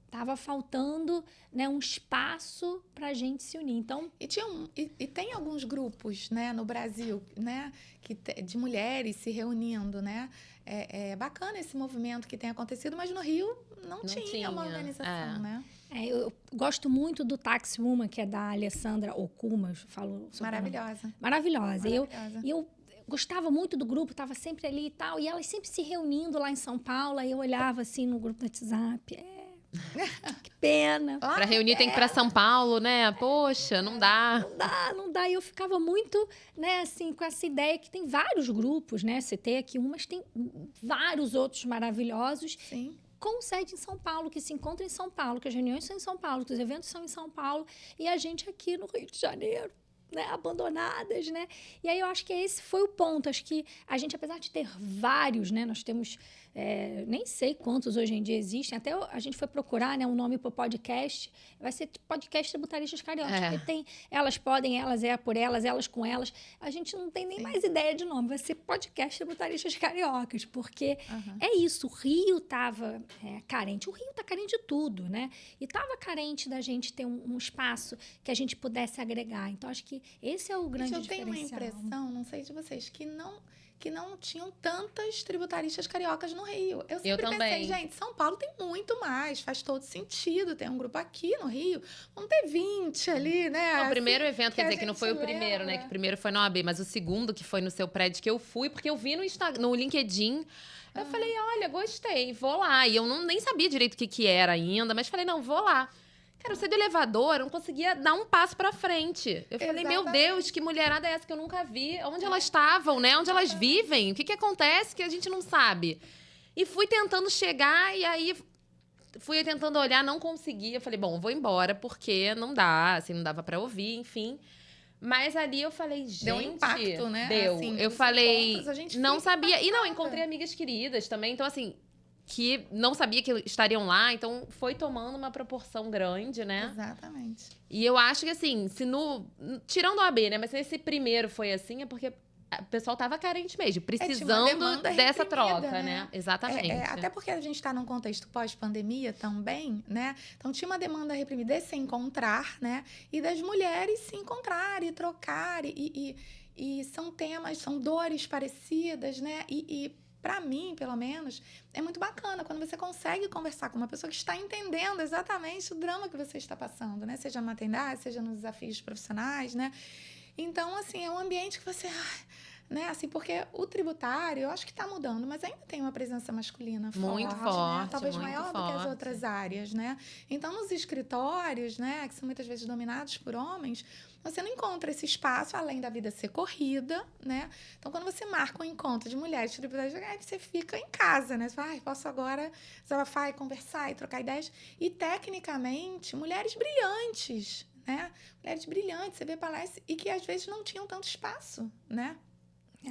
Tava faltando, né, um espaço para a gente se unir. Então, e tem alguns grupos, né, no Brasil, né, de mulheres se reunindo, né? É bacana esse movimento que tem acontecido, mas no Rio não tinha uma organização, né? Eu gosto muito do Taxi Woman, que é da Alessandra Okuma, eu falo sobre Maravilhosa. Maravilhosa. E eu gostava muito do grupo, estava sempre ali e tal, e elas sempre se reunindo lá em São Paulo, aí eu olhava assim no grupo do WhatsApp, que pena. Para reunir tem que ir para São Paulo, né? Poxa, não dá. Não dá. E eu ficava muito, né, assim, com essa ideia que tem vários grupos, né? Citei aqui mas tem vários outros maravilhosos. Sim. Com sede em São Paulo, que se encontram em São Paulo, que as reuniões são em São Paulo, que os eventos são em São Paulo, e a gente aqui no Rio de Janeiro, né, abandonadas, né? E aí eu acho que esse foi o ponto. Acho que a gente, apesar de ter vários, né, nós temos, nem sei quantos hoje em dia existem, até a gente foi procurar, né, um nome para o podcast, vai ser podcast Tributaristas Cariocas, porque tem elas podem, elas por elas, elas com elas, a gente não tem nem mais ideia de nome, vai ser podcast Tributaristas Cariocas, porque é isso, o Rio estava carente, o Rio está carente de tudo, né? E estava carente da gente ter um espaço que a gente pudesse agregar. Então, acho que esse é o grande diferencial. Eu tenho uma impressão, não sei de vocês, que não tinham tantas tributaristas cariocas no Rio. Eu sempre pensei, também. gente, São Paulo tem muito mais, faz todo sentido. Tem um grupo aqui no Rio, vamos ter 20 ali, né? O primeiro assim, evento, que quer a dizer, que não gente foi o primeiro, né? lembra. Que o primeiro foi na OAB, mas o segundo, que foi no seu prédio, que eu fui, porque eu vi no Instagram, no LinkedIn. Eu falei, olha, gostei, vou lá. E eu nem sabia direito o que era ainda, mas falei, não, vou lá. Cara, eu saí do elevador, eu não conseguia dar um passo pra frente. Eu falei, meu Deus, que mulherada é essa que eu nunca vi? Onde elas estavam, né? Onde elas vivem? O que acontece que a gente não sabe? E fui tentando chegar, e aí fui tentando olhar, não consegui. Eu falei, bom, vou embora, porque não dá, assim, não dava pra ouvir, enfim. Mas ali eu falei, gente... Deu um impacto, né? Deu. Assim, Eu nos falei, encontros, a gente não fica sabia. E não, impactada. encontrei amigas queridas também. Então, assim, que não sabia que estariam lá. Então, foi tomando uma proporção grande, né? Exatamente. E eu acho que, assim, se no... Tirando o AB, né? Mas se esse primeiro foi assim, é porque o pessoal tava carente mesmo. Tinha uma Precisando demanda dessa reprimida, troca, né? Exatamente. Até porque a gente está num contexto pós-pandemia também, né? Então tinha uma demanda reprimida de se encontrar, né? E das mulheres se encontrarem, trocarem. E são temas, são dores parecidas, né? E para mim, pelo menos, é muito bacana quando você consegue conversar com uma pessoa que está entendendo exatamente o drama que você está passando, né? Seja na maternidade, seja nos desafios profissionais, né? Então, assim, é um ambiente que você... né? Assim, porque o tributário, eu acho que está mudando, mas ainda tem uma presença masculina Muito né? forte, Talvez muito maior do que as forte. outras áreas, né? Então, nos escritórios, né, que são muitas vezes dominados por homens, você não encontra esse espaço, além da vida ser corrida, né? Então, quando você marca um encontro de mulheres tributárias, aí você fica em casa, né? Você fala, posso agora desabafar e conversar e trocar ideias. E, tecnicamente, mulheres brilhantes, né? Mulheres brilhantes, você vê palestras e que, às vezes, não tinham tanto espaço, né?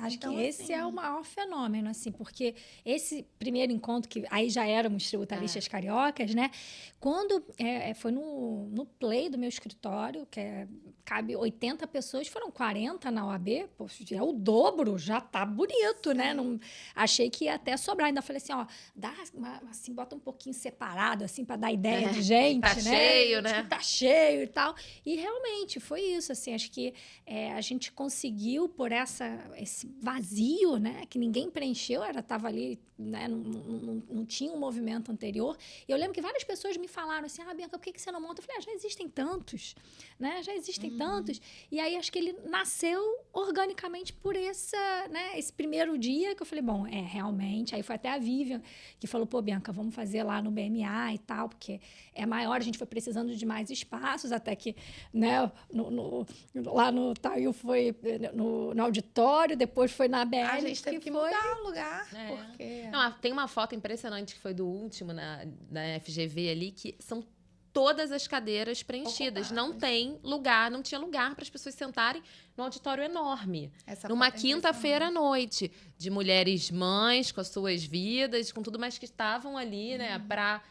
Acho Então, que esse assim, é o maior fenômeno, assim, porque esse primeiro encontro, que aí já éramos tributaristas cariocas, né? Quando foi no play do meu escritório, cabe 80 pessoas, foram 40 na OAB, pô, é o dobro, já tá bonito, né? Não, achei que ia até sobrar. Ainda falei assim, ó, assim, bota um pouquinho separado, assim, para dar ideia de gente, Tá né? cheio, né? Tipo, tá cheio e tal. E realmente foi isso, assim, acho que a gente conseguiu, por esse vazio, né, que ninguém preencheu, estava ali, né, não tinha um movimento anterior. E eu lembro que várias pessoas me falaram assim, Bianca, por que você não monta? Eu falei, já existem tantos, né, já existem tantos. E aí, acho que ele nasceu organicamente por esse primeiro dia, que eu falei, bom, realmente. Aí foi até a Vivian, que falou, pô, Bianca, vamos fazer lá no BMA e tal, porque é maior, a gente foi precisando de mais espaços, até que, né, lá no Tail foi no auditório, depois foi na BL. a gente teve que mudar o lugar, porque... Não, tem uma foto impressionante que foi do último na FGV ali, que são todas as cadeiras preenchidas. Não tem lugar, não tinha lugar para as pessoas sentarem num auditório enorme. Numa quinta-feira à noite, de mulheres mães com as suas vidas, com tudo mais que estavam ali, né, para...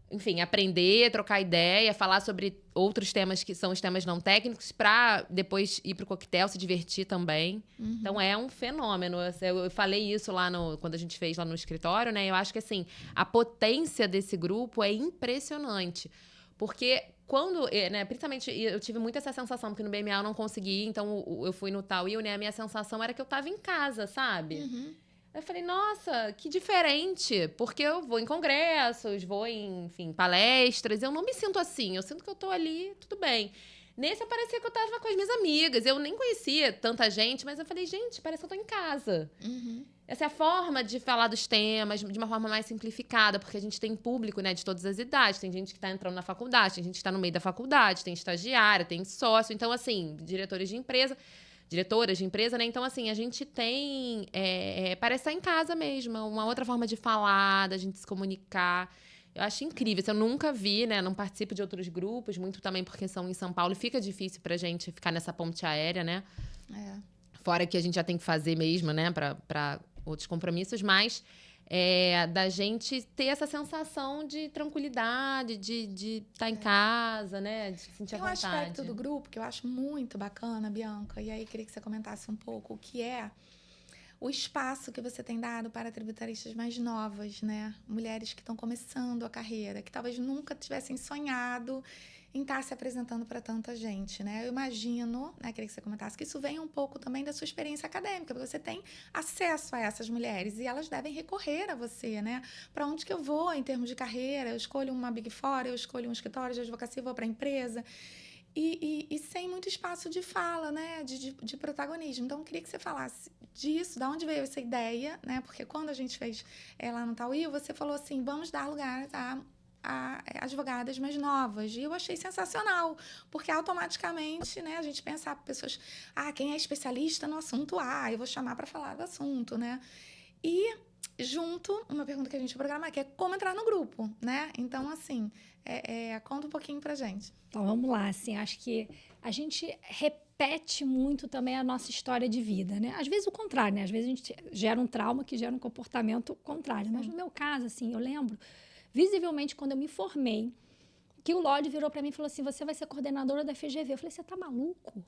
enfim, aprender, trocar ideia, falar sobre outros temas que são os temas não técnicos, para depois ir pro coquetel, se divertir também. Então, é um fenômeno. Eu falei isso lá quando a gente fez lá no escritório, né? Eu acho que, assim, a potência desse grupo é impressionante. Porque quando, né, principalmente, eu tive muito essa sensação, porque no BMA eu não consegui, então eu fui no Tauil, né? A minha sensação era que eu tava em casa, sabe? Eu falei, nossa, que diferente, porque eu vou em congressos, vou em, enfim, palestras, eu não me sinto assim, eu sinto que eu tô ali, tudo bem. Nesse, parecia que eu tava com as minhas amigas, eu nem conhecia tanta gente, mas eu falei, gente, parece que eu tô em casa. Essa é a forma de falar dos temas, de uma forma mais simplificada, porque a gente tem público, né, de todas as idades, tem gente que tá entrando na faculdade, tem gente que tá no meio da faculdade, tem estagiária, tem sócio, então, assim, diretoras de empresa, né? Então, assim, a gente tem... parece estar em casa mesmo. Uma outra forma de falar, da gente se comunicar. Eu acho incrível. Isso eu nunca vi, né? Não participo de outros grupos, muito também porque são em São Paulo. E fica difícil pra gente ficar nessa ponte aérea, né? Fora que a gente já tem que fazer mesmo, né? Pra outros compromissos. Mas da gente ter essa sensação de tranquilidade, de estar em casa, né? De se sentir à vontade. Tem um aspecto do grupo que eu acho muito bacana, Bianca, e aí queria que você comentasse um pouco o que é o espaço que você tem dado para tributaristas mais novas, né? Mulheres que estão começando a carreira, que talvez nunca tivessem sonhado em estar se apresentando para tanta gente, né? Eu imagino, né, queria que você comentasse, que isso vem um pouco também da sua experiência acadêmica, porque você tem acesso a essas mulheres e elas devem recorrer a você, né? Para onde que eu vou em termos de carreira? Eu escolho uma Big Four, eu escolho um escritório de advocacia, vou para a empresa. E sem muito espaço de fala, né? De protagonismo. Então, eu queria que você falasse disso, de onde veio essa ideia, né? Porque quando a gente fez lá no Tauí, você falou assim, vamos dar lugar a advogadas mais novas. E eu achei sensacional, porque automaticamente, né, a gente pensa pessoas, quem é especialista no assunto A, eu vou chamar para falar do assunto, né? E junto, uma pergunta que a gente programa, que é como entrar no grupo, né? Então, assim, conta um pouquinho pra gente. Então, vamos lá, assim, acho que a gente repete muito também a nossa história de vida, né? Às vezes o contrário, né? Às vezes a gente gera um trauma que gera um comportamento contrário. Mas no meu caso, assim, eu lembro, visivelmente, quando eu me formei, que o Lodi virou para mim e falou assim, você vai ser coordenadora da FGV. Eu falei, você tá maluco?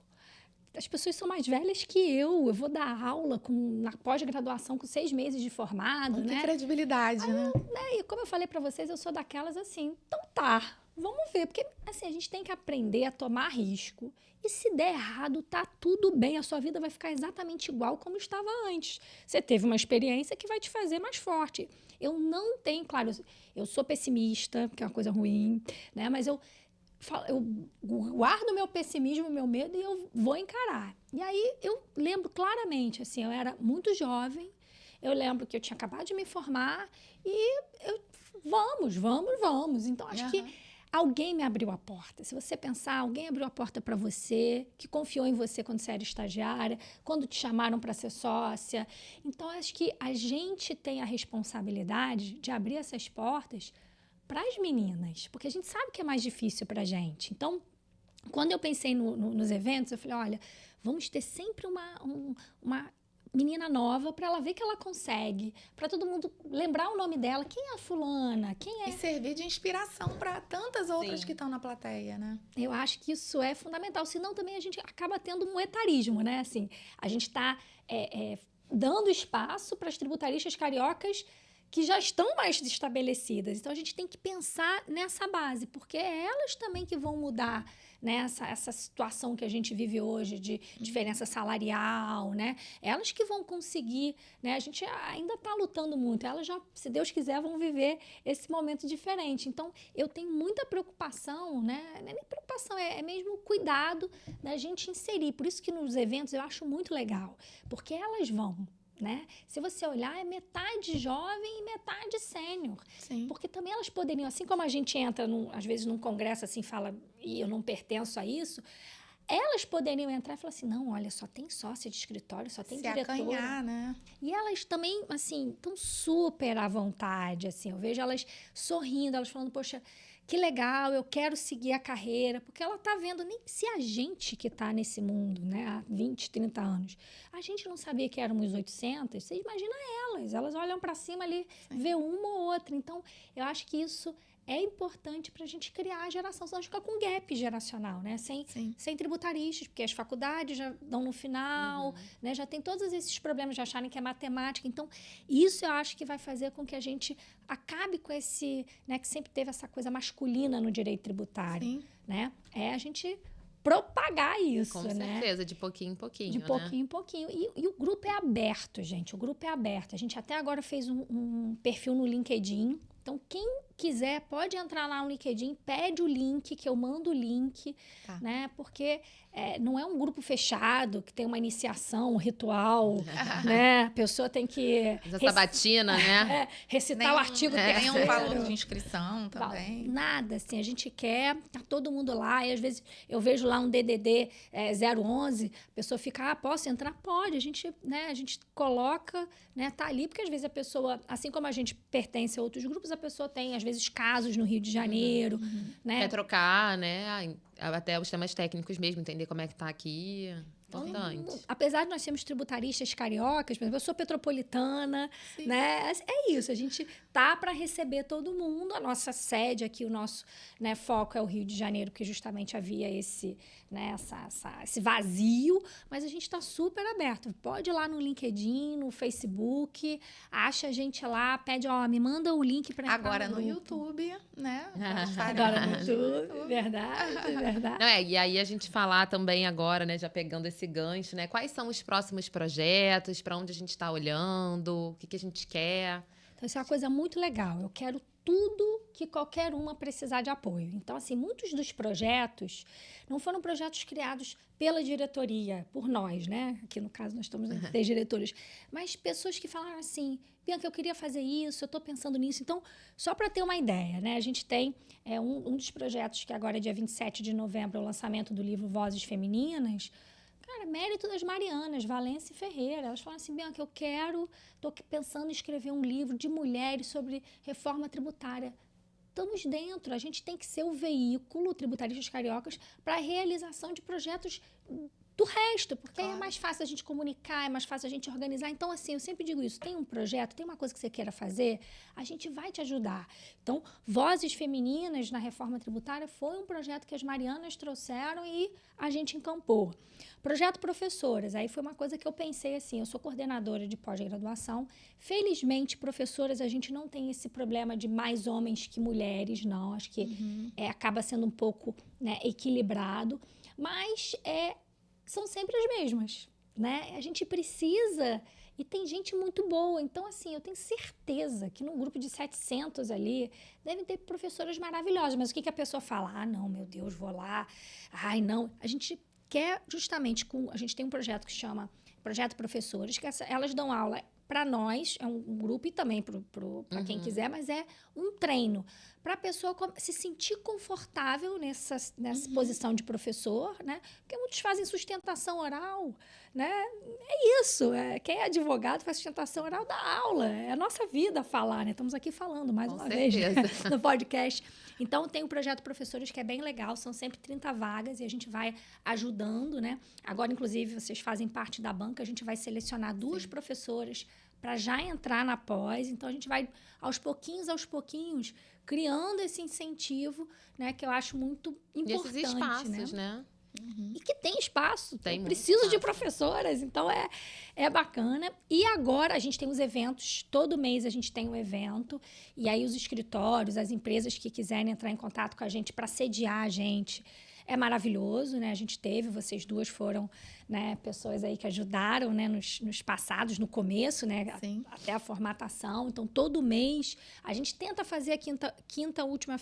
As pessoas são mais velhas que eu vou dar aula na pós-graduação com 6 meses de formado, né? Que credibilidade, né? E como eu falei para vocês, eu sou daquelas assim, então tá, vamos ver. Porque, assim, a gente tem que aprender a tomar risco. E se der errado, tá tudo bem. A sua vida vai ficar exatamente igual como estava antes. Você teve uma experiência que vai te fazer mais forte. Eu não tenho, claro, eu sou pessimista, que é uma coisa ruim, né? Mas eu guardo meu pessimismo, meu medo e eu vou encarar. E aí eu lembro claramente, assim, eu era muito jovem, eu lembro que eu tinha acabado de me formar e vamos. Então, acho que alguém me abriu a porta. Se você pensar, alguém abriu a porta para você, que confiou em você quando você era estagiária, quando te chamaram para ser sócia. Então, acho que a gente tem a responsabilidade de abrir essas portas para as meninas, porque a gente sabe que é mais difícil para a gente. Então, quando eu pensei nos eventos, eu falei, olha, vamos ter sempre uma menina nova para ela ver que ela consegue, para todo mundo lembrar o nome dela, quem é a fulana, quem é... E servir de inspiração para tantas outras que estão na plateia, né? Eu acho que isso é fundamental, senão também a gente acaba tendo um etarismo, né? Assim, a gente está dando espaço para as tributaristas cariocas que já estão mais estabelecidas. Então, a gente tem que pensar nessa base, porque é elas também que vão mudar, né, essa situação que a gente vive hoje de diferença salarial, né? Elas que vão conseguir, né? A gente ainda está lutando muito. Elas já, se Deus quiser, vão viver esse momento diferente. Então, eu tenho muita preocupação, né? Não é nem preocupação, é mesmo cuidado da gente inserir. Por isso que nos eventos eu acho muito legal, porque elas vão, né? Se você olhar, é metade jovem e metade sênior. Porque também elas poderiam, assim como a gente entra, às vezes, num congresso assim, fala, e eu não pertenço a isso, elas poderiam entrar e falar assim, não, olha, só tem sócia de escritório, só tem diretora. Acanhar, né? E elas também, assim, estão super à vontade, assim, eu vejo elas sorrindo, elas falando, poxa, que legal, eu quero seguir a carreira, porque ela está vendo, nem se a gente que está nesse mundo, né, há 20, 30 anos, a gente não sabia que éramos 800, você imagina elas olham para cima ali, vê uma ou outra. Então, eu acho que isso é importante para a gente criar a geração, senão a gente fica com um gap geracional, né? Sem tributaristas, porque as faculdades já dão no final, né? Já tem todos esses problemas de acharem que é matemática. Então, isso eu acho que vai fazer com que a gente acabe com esse, né? Que sempre teve essa coisa masculina no direito tributário, né? É a gente propagar isso, com certeza, de pouquinho em pouquinho, de pouquinho em pouquinho. E o grupo é aberto, gente. O grupo é aberto. A gente até agora fez um perfil no LinkedIn. Então, quem quiser pode entrar lá no LinkedIn, pede o link, que eu mando o link, né? Porque não é um grupo fechado, que tem uma iniciação, um ritual, né? A pessoa tem que... sabatina, né? Recitar o artigo terceiro. Nenhum valor de inscrição também. Nada, assim, a gente quer, tá todo mundo lá, e às vezes eu vejo lá um DDD 011, a pessoa fica, posso entrar? Pode, a gente coloca, né? Tá ali, porque às vezes a pessoa, assim como a gente pertence a outros grupos, a pessoa tem, às vezes, casos no Rio de Janeiro, né? Quer trocar, né? Até os temas técnicos mesmo, entender como é que tá aqui. Importante. Apesar de nós sermos tributaristas cariocas, por exemplo, eu sou petropolitana, Sim. né? É isso, a gente tá para receber todo mundo. A nossa sede aqui, o nosso, né, foco é o Rio de Janeiro, porque justamente havia esse, né, esse vazio, mas a gente está super aberto. Pode ir lá no LinkedIn, no Facebook, acha a gente lá, pede, me manda o link para entrar Agora no grupo. YouTube, né? Agora no YouTube, verdade. Não, e aí a gente falar também agora, né, já pegando esse gancho, né? Quais são os próximos projetos, para onde a gente está olhando, o que a gente quer? Então, isso é uma coisa muito legal. Eu quero tudo que qualquer uma precisar de apoio. Então, assim, muitos dos projetos não foram projetos criados pela diretoria, por nós, né? Aqui, no caso, nós estamos entre 10 diretores. Mas pessoas que falaram assim, Bianca, eu queria fazer isso, eu estou pensando nisso. Então, só para ter uma ideia, né? A gente tem um dos projetos que agora é dia 27 de novembro, é o lançamento do livro Vozes Femininas. Cara, mérito das Marianas, Valência e Ferreira. Elas falam assim, Bianca, estou pensando em escrever um livro de mulheres sobre reforma tributária. Estamos dentro, a gente tem que ser o veículo, Tributaristas Cariocas, para a realização de projetos do resto, porque aí é mais fácil a gente comunicar, é mais fácil a gente organizar. Então, assim, eu sempre digo isso, tem um projeto, tem uma coisa que você queira fazer, a gente vai te ajudar. Então, Vozes Femininas na Reforma Tributária foi um projeto que as Marianas trouxeram e a gente encampou. Projeto Professoras, aí foi uma coisa que eu pensei assim, eu sou coordenadora de pós-graduação, felizmente, professoras, a gente não tem esse problema de mais homens que mulheres, não, acho que acaba sendo um pouco, né, equilibrado, mas são sempre as mesmas, né? A gente precisa, e tem gente muito boa. Então, assim, eu tenho certeza que num grupo de 700 ali, devem ter professoras maravilhosas. Mas o que a pessoa fala? Ah, não, meu Deus, vou lá. Ai, não. A gente quer justamente, a gente tem um projeto que chama Projeto Professores, que elas dão aula para nós, é um grupo e também para quem quiser, mas é um treino para a pessoa se sentir confortável nessa posição de professor, né? Porque muitos fazem sustentação oral, né? É isso. Quem é advogado faz sustentação oral da aula. É a nossa vida falar, né? Estamos aqui falando mais uma vez no podcast. Então, tem o Projeto Professores, que é bem legal. São sempre 30 vagas e a gente vai ajudando, né? Agora, inclusive, vocês fazem parte da banca. A gente vai selecionar 2 professoras para já entrar na pós. Então, a gente vai, aos pouquinhos, criando esse incentivo, né? Que eu acho muito importante. E esses espaços, né? E que tem espaço, tem preciso espaço. de professoras, então é bacana. E agora a gente tem os eventos, todo mês a gente tem um evento, e aí os escritórios, as empresas que quiserem entrar em contato com a gente para sediar a gente, é maravilhoso, né? A gente teve, vocês duas foram, né, pessoas aí que ajudaram, né, nos passados, no começo, né, Sim. até a formatação. Então, todo mês, a gente tenta fazer a quinta última...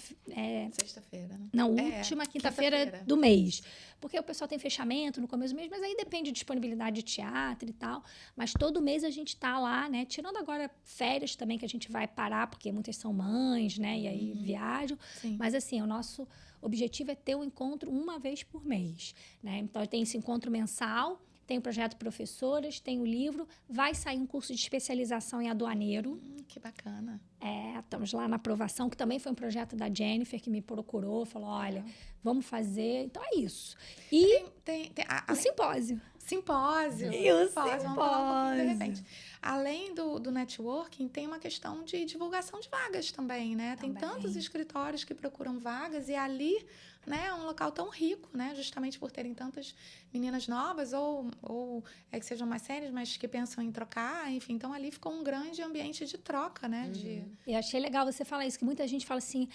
Sexta-feira, né? Não, última quinta-feira do mês. Porque o pessoal tem fechamento no começo do mês, mas aí depende de disponibilidade de teatro e tal. Mas todo mês a gente tá lá, né? Tirando agora férias também, que a gente vai parar, porque muitas são mães, né? E aí viajam. Sim. Mas assim, o nosso objetivo é ter um encontro uma vez por mês, né? Então, tem esse encontro mensal, tem o projeto Professoras, tem o livro, vai sair um curso de especialização em aduaneiro. Que bacana. Estamos lá na aprovação, que também foi um projeto da Jennifer, que me procurou, falou, olha, vamos fazer. Então, é isso. E o simpósio. Simpósio. E o Vamos falar um pouquinho, de repente. simpósio. Além do networking, tem uma questão de divulgação de vagas também, né? Tem tantos escritórios que procuram vagas e ali, né, é um local tão rico, né? Justamente por terem tantas meninas novas ou que sejam mais sérias, mas que pensam em trocar, enfim. Então, ali ficou um grande ambiente de troca, né? Eu achei legal você falar isso, que muita gente fala assim,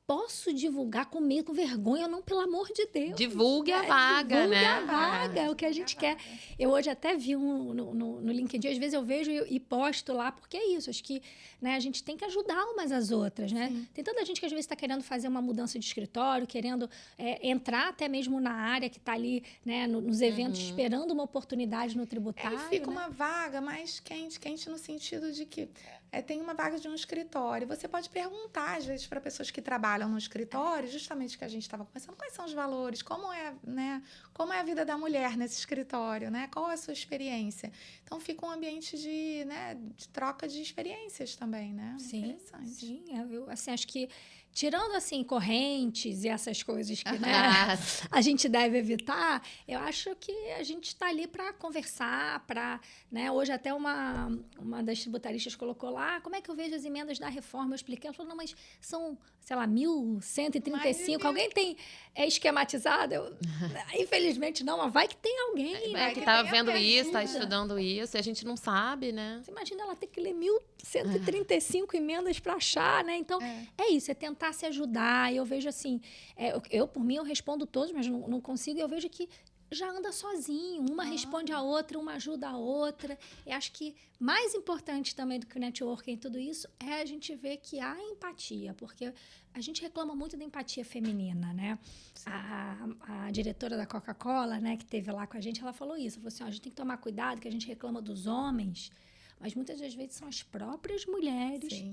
posso divulgar com medo, com vergonha? Não, pelo amor de Deus. Divulgue a vaga, divulgue né? a vaga, é o que a gente quer. Eu hoje até vi no LinkedIn, às vezes eu vejo e posto lá, porque é isso, acho que, né, a gente tem que ajudar umas às outras, né? Sim. Tem tanta gente que às vezes está querendo fazer uma mudança de escritório, querendo entrar até mesmo na área que está ali, né, nos eventos, esperando uma oportunidade no tributário. Aí fica né? uma vaga mais quente no sentido de que tem uma vaga de um escritório. Você pode perguntar, às vezes, para pessoas que trabalham no escritório, justamente o que a gente estava conversando, quais são os valores, como é a vida da mulher nesse escritório, né? Qual é a sua experiência? Então, fica um ambiente de troca de experiências também, né? Sim, Interessante. sim. Eu assim, acho que tirando, assim, correntes e essas coisas que, né, a gente deve evitar, eu acho que a gente está ali para conversar, para, né, hoje até uma das tributaristas colocou lá, como é que eu vejo as emendas da reforma? Eu expliquei, ela falou, não, mas são, sei lá, 1.135, alguém tem esquematizado? Infelizmente não, mas vai que tem alguém, né? Que tá vendo isso, tá estudando isso, e a gente não sabe, né? Você imagina ela ter que ler 1.135 emendas para achar, né? Então, é isso, é tentar se ajudar. E eu vejo assim, por mim, eu respondo todos, mas não consigo. Eu vejo que já anda sozinho. Uma responde a outra, uma ajuda a outra. E acho que mais importante também do que o networking e tudo isso é a gente ver que há empatia, porque a gente reclama muito da empatia feminina, né? A diretora da Coca-Cola, né, que esteve lá com a gente, ela falou isso. Ela falou assim, a gente tem que tomar cuidado que a gente reclama dos homens, mas muitas das vezes são as próprias mulheres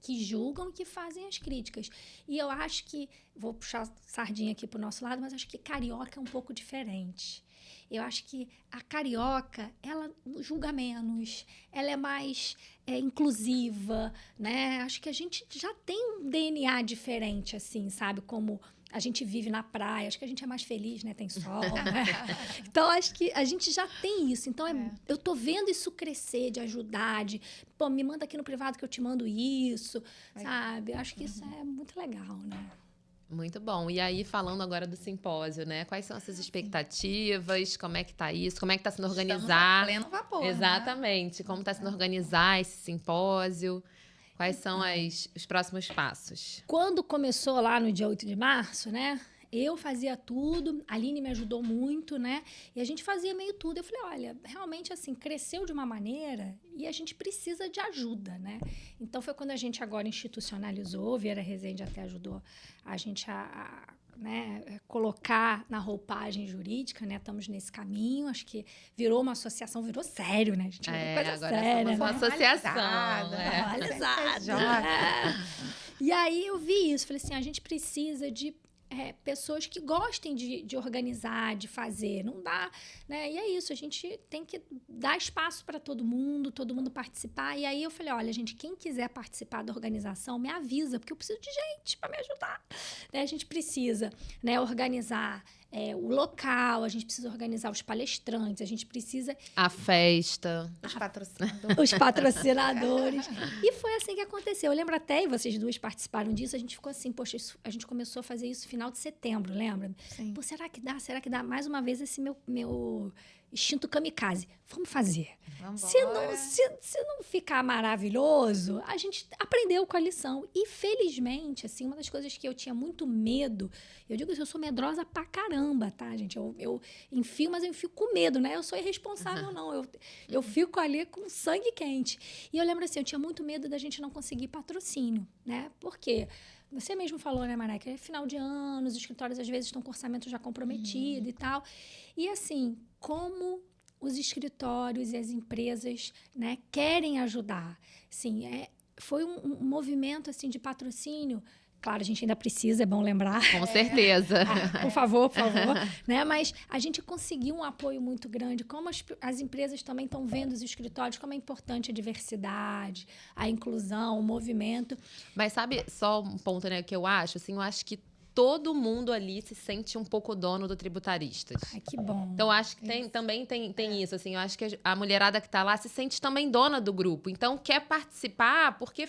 que julgam e que fazem as críticas. E eu acho que, vou puxar sardinha aqui pro nosso lado, mas acho que carioca é um pouco diferente. Eu acho que a carioca, ela julga menos, ela é mais inclusiva, né? Acho que a gente já tem um DNA diferente, assim, sabe? Como a gente vive na praia, acho que a gente é mais feliz, né? Tem sol, né? Então, acho que a gente já tem isso. Então, eu tô vendo isso crescer, de ajudar, pô, me manda aqui no privado que eu te mando isso, sabe? Acho que isso é muito legal, né? Muito bom. E aí, falando agora do simpósio, né? Quais são essas expectativas? Como é que tá isso? Como é que tá sendo organizar? Estamos a pleno vapor, exatamente. Né? Como tá sendo organizar esse simpósio? Quais são os próximos passos? Quando começou lá no dia 8 de março, né? Eu fazia tudo, a Aline me ajudou muito, né? E a gente fazia meio tudo. Eu falei, olha, realmente, assim, cresceu de uma maneira e a gente precisa de ajuda, né? Então, foi quando a gente agora institucionalizou, Vieira Rezende até ajudou a gente né, colocar na roupagem jurídica, né? Estamos nesse caminho, acho que virou uma associação, virou sério, né? A gente virou coisa agora séria, somos uma né? associação. Formalizada. E aí eu vi isso, falei assim, a gente precisa de pessoas que gostem de organizar, de fazer. Não dá, né? E é isso, a gente tem que dar espaço para todo mundo participar. E aí eu falei, olha, gente, quem quiser participar da organização, me avisa, porque eu preciso de gente para me ajudar. Né? A gente precisa, né, organizar o local, a gente precisa organizar os palestrantes, a gente precisa... A festa. Os patrocinadores. E foi assim que aconteceu. Eu lembro até, e vocês duas participaram disso, a gente ficou assim, poxa, a gente começou a fazer isso no final de setembro, lembra? Sim. Pô, será que dá? Será que dá? Mais uma vez, esse meu instinto kamikaze. Vamos fazer. Se não ficar maravilhoso, a gente aprendeu com a lição. E, felizmente, assim, uma das coisas que eu tinha muito medo, eu digo isso, eu sou medrosa pra caramba, tá, gente? Eu enfio, mas eu enfio com medo, né? Eu sou irresponsável, não. Eu fico ali com sangue quente. E eu lembro assim, eu tinha muito medo da gente não conseguir patrocínio, né? Por quê? Você mesmo falou, né, Mané, que é final de ano, os escritórios às vezes estão com orçamento já comprometido e tal. E assim, como os escritórios e as empresas, né, querem ajudar. Sim, foi um movimento assim, de patrocínio. Claro, a gente ainda precisa, é bom lembrar. Com certeza. Por favor. Né? Mas a gente conseguiu um apoio muito grande. Como as empresas também estão vendo os escritórios, como é importante a diversidade, a inclusão, o movimento. Mas sabe, só um ponto, né, que eu acho? Assim, eu acho que todo mundo ali se sente um pouco dono do Tributaristas. Ai, que bom. Então, acho que também tem isso. Assim, eu acho que a mulherada que está lá se sente também dona do grupo. Então, quer participar porque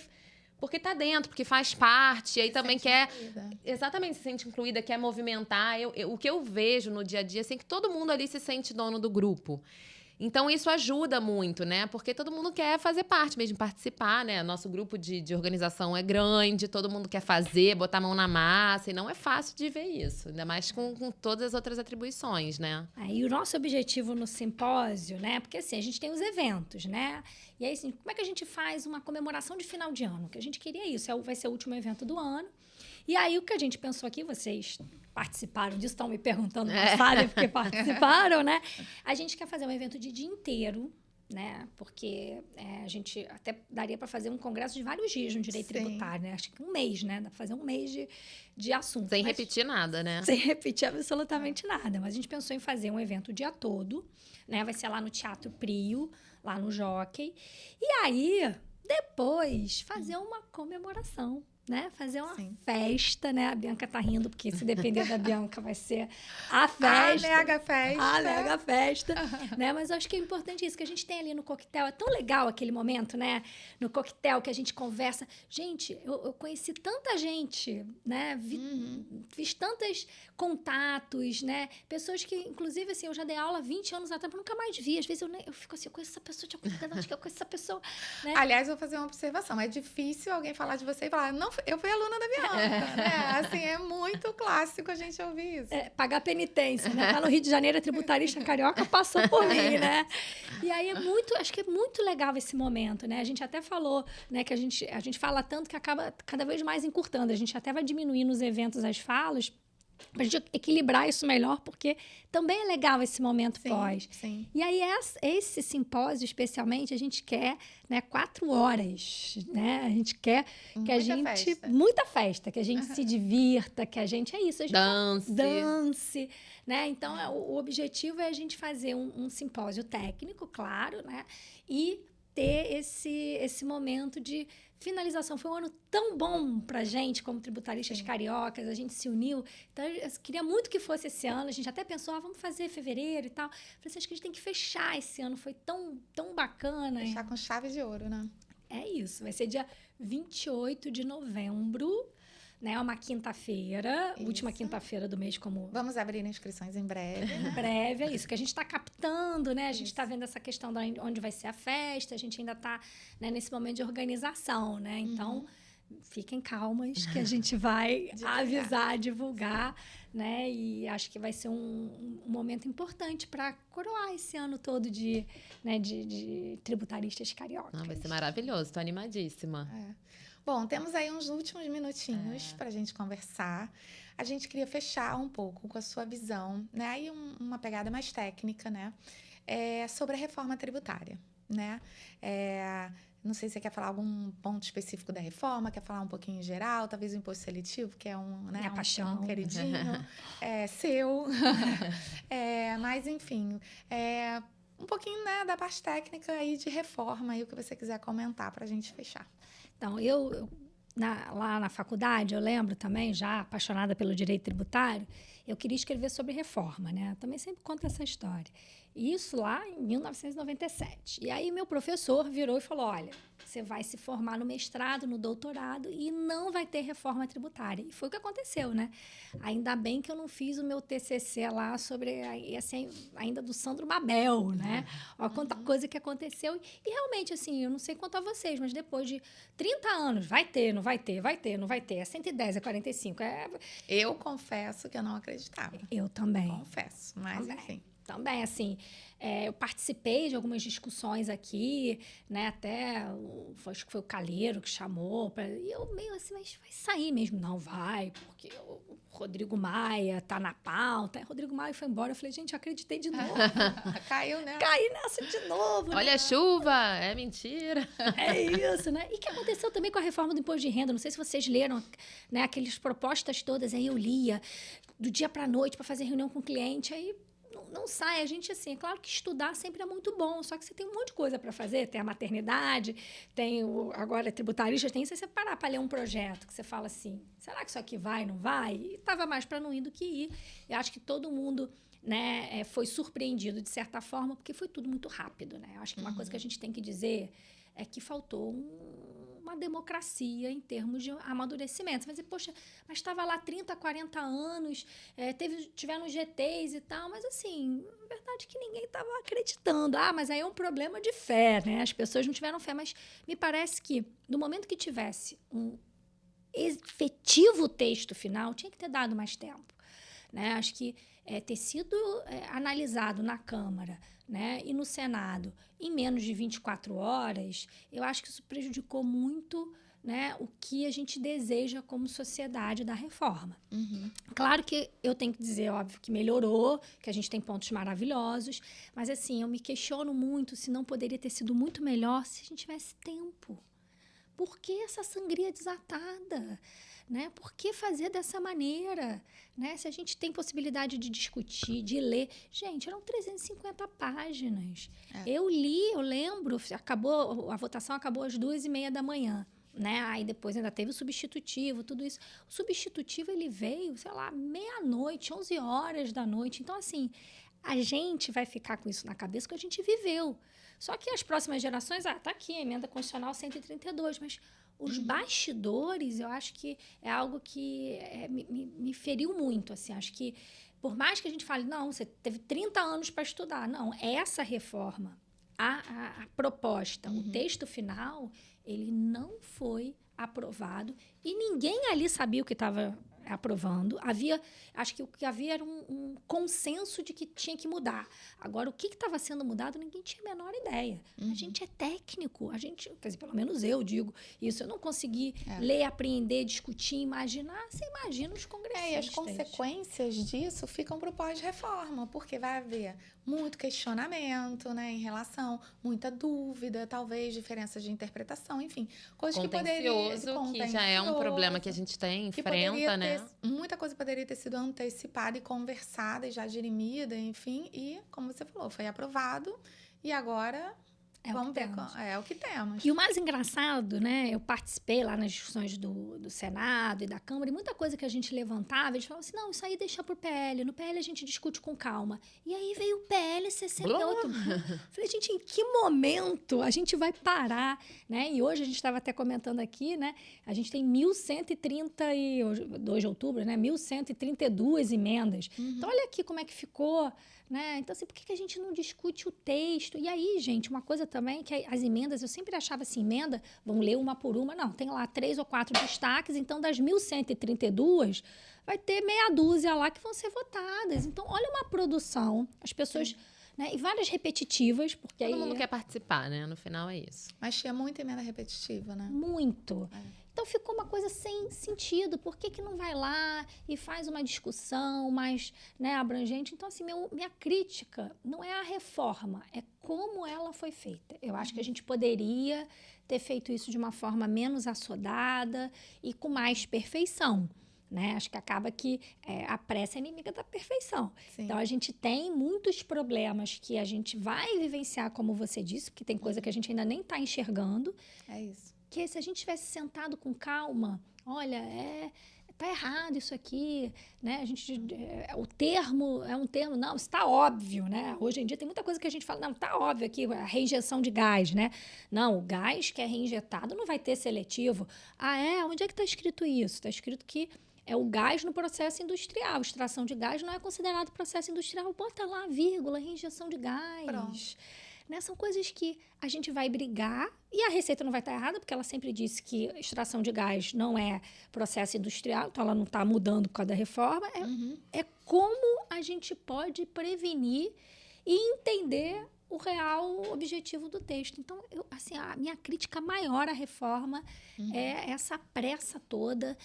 tá dentro, porque faz parte, e aí também quer... Incluída. Exatamente, se sente incluída, quer movimentar. O que eu vejo no dia a dia, assim, que todo mundo ali se sente dono do grupo. Então, isso ajuda muito, né? Porque todo mundo quer fazer parte mesmo, participar, né? Nosso grupo de organização é grande, todo mundo quer fazer, botar a mão na massa, e não é fácil de ver isso, ainda mais com todas as outras atribuições, né? E o nosso objetivo no simpósio, né? Porque assim, a gente tem os eventos, né? E aí, assim, como é que a gente faz uma comemoração de final de ano? Que a gente queria isso, vai ser o último evento do ano. E aí, o que a gente pensou aqui, vocês participaram disso, estão me perguntando, não sabem porque participaram, né? A gente quer fazer um evento de dia inteiro, né? Porque a gente até daria para fazer um congresso de vários dias no direito tributário, né? Acho que um mês, né? Dá para fazer um mês de assunto. Sem repetir nada, né? Sem repetir absolutamente nada. Mas a gente pensou em fazer um evento o dia todo, né? Vai ser lá no Teatro Prio, lá no Jockey. E aí, depois, fazer uma comemoração. né? Fazer uma Sim. festa, né? A Bianca tá rindo, porque se depender da Bianca vai ser a festa. A mega festa. A mega festa, né? Mas eu acho que é importante isso, que a gente tem ali no coquetel. É tão legal aquele momento, né? No coquetel, que a gente conversa. Gente, eu conheci tanta gente, né? Fiz tantos contatos, né? Pessoas que, inclusive, assim, eu já dei aula 20 anos atrás, mas nunca mais vi. Às vezes eu fico assim, eu conheço essa pessoa, acho que eu conheço essa pessoa, né? Aliás, eu vou fazer uma observação. É difícil alguém falar de você e falar, não, eu fui aluna da Bianca, né? Assim, é muito clássico a gente ouvir isso. Pagar penitência, né? Tá no Rio de Janeiro, a tributarista carioca passou por mim, né? E aí acho que é muito legal esse momento, né? A gente até falou, né, que a gente fala tanto que acaba cada vez mais encurtando. A gente até vai diminuir nos eventos as falas, pra gente equilibrar isso melhor, porque também é legal esse momento pós. Sim. E aí, esse simpósio, especialmente, a gente quer, né, 4 horas, né? A gente quer que a gente... Festa. Muita festa, que a gente se divirta, que a gente... É isso, a gente dance, né? Então, o objetivo é a gente fazer um simpósio técnico, claro, né? E ter esse momento de finalização. Foi um ano tão bom pra gente, como tributaristas cariocas, a gente se uniu. Então, eu queria muito que fosse esse ano. A gente até pensou, vamos fazer fevereiro e tal. Falei assim, acho que a gente tem que fechar esse ano. Foi tão bacana. Fechar com chave de ouro, né? É isso. Vai ser dia 28 de novembro, né? Uma quinta-feira, última quinta-feira do mês, como... Vamos abrir inscrições em breve. Em breve, é isso. Que a gente está captando, né? A gente está vendo essa questão de onde vai ser a festa. A gente ainda está, né, nesse momento de organização, né? Então, fiquem calmas que a gente vai avisar, divulgar, né? E acho que vai ser um momento importante para coroar esse ano todo de tributaristas cariocas. Vai ser maravilhoso, tô animadíssima. Bom, temos aí uns últimos minutinhos para a gente conversar. A gente queria fechar um pouco com a sua visão, né? Aí uma pegada mais técnica, né? Sobre a reforma tributária, né? Não sei se você quer falar algum ponto específico da reforma, quer falar um pouquinho em geral, talvez o imposto seletivo, que é Minha paixão. Um queridinho seu. Mas, enfim, um pouquinho, né, da parte técnica aí de reforma, aí o que você quiser comentar para a gente fechar. Então, lá na faculdade, eu lembro também, já apaixonada pelo direito tributário, eu queria escrever sobre reforma, né? Eu também sempre conto essa história. Isso lá em 1997. E aí, meu professor virou e falou, olha, você vai se formar no mestrado, no doutorado, e não vai ter reforma tributária. E foi o que aconteceu, né? Ainda bem que eu não fiz o meu TCC lá sobre, assim, ainda do Sandro Mabel, né? Olha quanta coisa que aconteceu. E realmente, assim, eu não sei quanto a vocês, mas depois de 30 anos, vai ter, não vai ter, vai ter, não vai ter. É 110, é 45. Eu confesso que eu não acreditava. Eu também. Confesso, mas enfim. Também, assim, eu participei de algumas discussões aqui, né? Até, acho que foi o Calheiro que chamou. E eu meio assim, mas vai sair mesmo? Não vai, porque o Rodrigo Maia tá na pauta. Aí Rodrigo Maia foi embora. Eu falei, gente, eu acreditei de novo. Caiu, né? Caí nessa de novo. Olha, né? a chuva, é mentira. É isso, né? E o que aconteceu também com a reforma do imposto de renda? Não sei se vocês leram, né? Aquelas propostas todas, aí eu lia do dia para a noite para fazer reunião com o cliente, aí não sai. A gente, assim, é claro que estudar sempre é muito bom, só que você tem um monte de coisa para fazer. Tem a maternidade, tem agora tributarista, tem você parar para ler um projeto que você fala assim, será que isso aqui vai, não vai? E estava mais para não ir do que ir. Eu acho que todo mundo, né, foi surpreendido de certa forma, porque foi tudo muito rápido, né? Eu acho que uma coisa que a gente tem que dizer é que faltou uma democracia em termos de amadurecimento. Você vai dizer, poxa, mas estava lá 30, 40 anos, tiveram GTs e tal, mas assim, a verdade é que ninguém estava acreditando. Mas aí é um problema de fé, né? As pessoas não tiveram fé, mas me parece que no momento que tivesse um efetivo texto final, tinha que ter dado mais tempo, né? Acho que ter sido analisado na Câmara, né, e no Senado em menos de 24 horas, eu acho que isso prejudicou muito, né, o que a gente deseja como sociedade da reforma. Claro que eu tenho que dizer, óbvio, que melhorou, que a gente tem pontos maravilhosos, mas assim, eu me questiono muito se não poderia ter sido muito melhor se a gente tivesse tempo. Por que essa sangria desatada? Né? Por que fazer dessa maneira? Né? Se a gente tem possibilidade de discutir, de ler... Gente, eram 350 páginas. Eu li, eu lembro, a votação acabou às 2h30 da manhã. né? Aí depois ainda teve o substitutivo, tudo isso. O substitutivo, ele veio, sei lá, meia-noite, 11 horas da noite. Então, assim, a gente vai ficar com isso na cabeça que a gente viveu. Só que as próximas gerações, tá aqui, a emenda constitucional 132, mas os bastidores, eu acho que é algo que me feriu muito, assim. Acho que, por mais que a gente fale, não, você teve 30 anos para estudar. Não, essa reforma, a proposta, o texto final, ele não foi aprovado e ninguém ali sabia o que estava aprovando. Acho que o que havia era um consenso de que tinha que mudar. Agora, o que estava sendo mudado, ninguém tinha a menor ideia. A gente é técnico, quer dizer, pelo menos eu digo isso, eu não consegui ler, apreender, discutir, imaginar. Você imagina os congressistas. E as consequências disso ficam para o pós-reforma, porque vai haver muito questionamento, né, em relação, muita dúvida, talvez diferenças de interpretação, enfim, coisas que poderiam... que já é um problema que a gente enfrenta, né? Muita coisa poderia ter sido antecipada e conversada e já dirimida, enfim, e, como você falou, foi aprovado e agora... Vamos ver, é o que temos. E o mais engraçado, né? Eu participei lá nas discussões do Senado e da Câmara, e muita coisa que a gente levantava, eles falavam assim, não, isso aí deixa pro PL, no PL a gente discute com calma. E aí veio o PL 68. Falei, gente, em que momento a gente vai parar, né? E hoje a gente estava até comentando aqui, né? A gente tem 2 de outubro, né? 1.132 emendas. Então, olha aqui como é que ficou, né? Então, assim, por que a gente não discute o texto? E aí, gente, uma coisa também que as emendas, eu sempre achava assim, emenda, vamos ler uma por uma. Não, tem lá 3 ou 4 destaques, então das 1.132, vai ter meia dúzia lá que vão ser votadas. Então, olha uma produção, as pessoas... Né, e várias repetitivas, porque Todo mundo quer participar, né? No final é isso. Mas tinha muita emenda repetitiva, né? Muito. Então ficou uma coisa sem sentido. Por que não vai lá e faz uma discussão mais, né, abrangente? Então, assim, minha crítica não é a reforma, é como ela foi feita. Eu acho que a gente poderia ter feito isso de uma forma menos assodada e com mais perfeição. Né? Acho que acaba que a pressa é inimiga da perfeição. Sim. Então, a gente tem muitos problemas que a gente vai vivenciar, como você disse, porque tem coisa que a gente ainda nem está enxergando. É isso. Que se a gente tivesse sentado com calma, olha, tá errado isso aqui, né? O termo é um termo, não, está óbvio, né? Hoje em dia tem muita coisa que a gente fala, não, está óbvio aqui, a reinjeção de gás, né? Não, o gás que é reinjetado não vai ter seletivo. Onde é que está escrito isso? Está escrito que é o gás no processo industrial. Extração de gás não é considerado processo industrial. Bota lá, vírgula, reinjeção de gás. Pronto. Né? São coisas que a gente vai brigar e a Receita não vai estar errada, porque ela sempre disse que extração de gás não é processo industrial, então ela não está mudando por causa da reforma. É como a gente pode prevenir e entender o real objetivo do texto. Então, a minha crítica maior à reforma é essa pressa toda,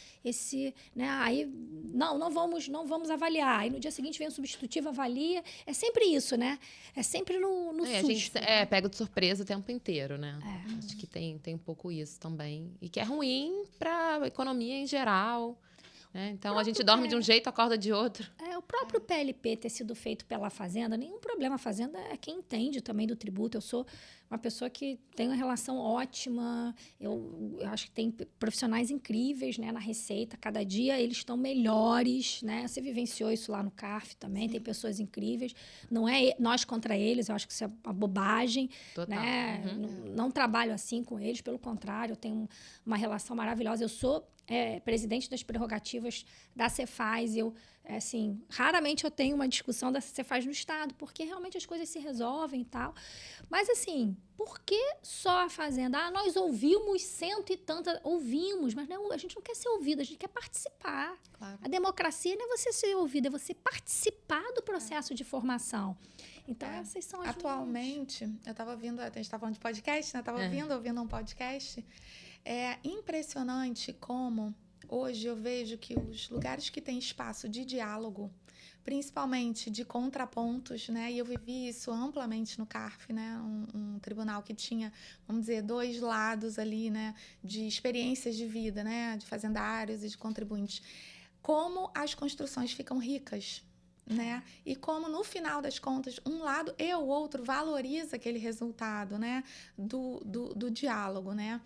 aí, não vamos avaliar. Aí, no dia seguinte, vem o substitutivo, avalia. É sempre isso, né? É sempre no susto. A gente pega de surpresa o tempo inteiro, né? Acho que tem um pouco isso também. E que é ruim para a economia em geral. Então, a gente dorme de um jeito, acorda de outro. O próprio PLP ter sido feito pela Fazenda, nenhum problema. A Fazenda é quem entende também do tributo. Eu sou uma pessoa que tem uma relação ótima. Eu acho que tem profissionais incríveis, né, na Receita. Cada dia eles estão melhores, né? Você vivenciou isso lá no CARF também. Sim. Tem pessoas incríveis. Não é nós contra eles. Eu acho que isso é uma bobagem. Total. Né? Não trabalho assim com eles. Pelo contrário, eu tenho uma relação maravilhosa. Eu sou presidente das prerrogativas da Cefaz. Raramente eu tenho uma discussão da Cefaz no Estado, porque realmente as coisas se resolvem e tal. Mas, assim, por que só a Fazenda? Nós ouvimos cento e tantas... Ouvimos, mas não, a gente não quer ser ouvido, a gente quer participar. Claro. A democracia não é você ser ouvido, é você participar do processo de formação. Então, essas são as Atualmente, eu estava ouvindo... A gente estava falando de podcast, né? Estava ouvindo um podcast... É impressionante como hoje eu vejo que os lugares que têm espaço de diálogo, principalmente de contrapontos, né? E eu vivi isso amplamente no CARF, né? Um tribunal que tinha, vamos dizer, 2 lados ali, né? De experiências de vida, né? De fazendários e de contribuintes. Como as construções ficam ricas, né? E como, no final das contas, um lado e o outro valoriza aquele resultado, né? Do diálogo, né?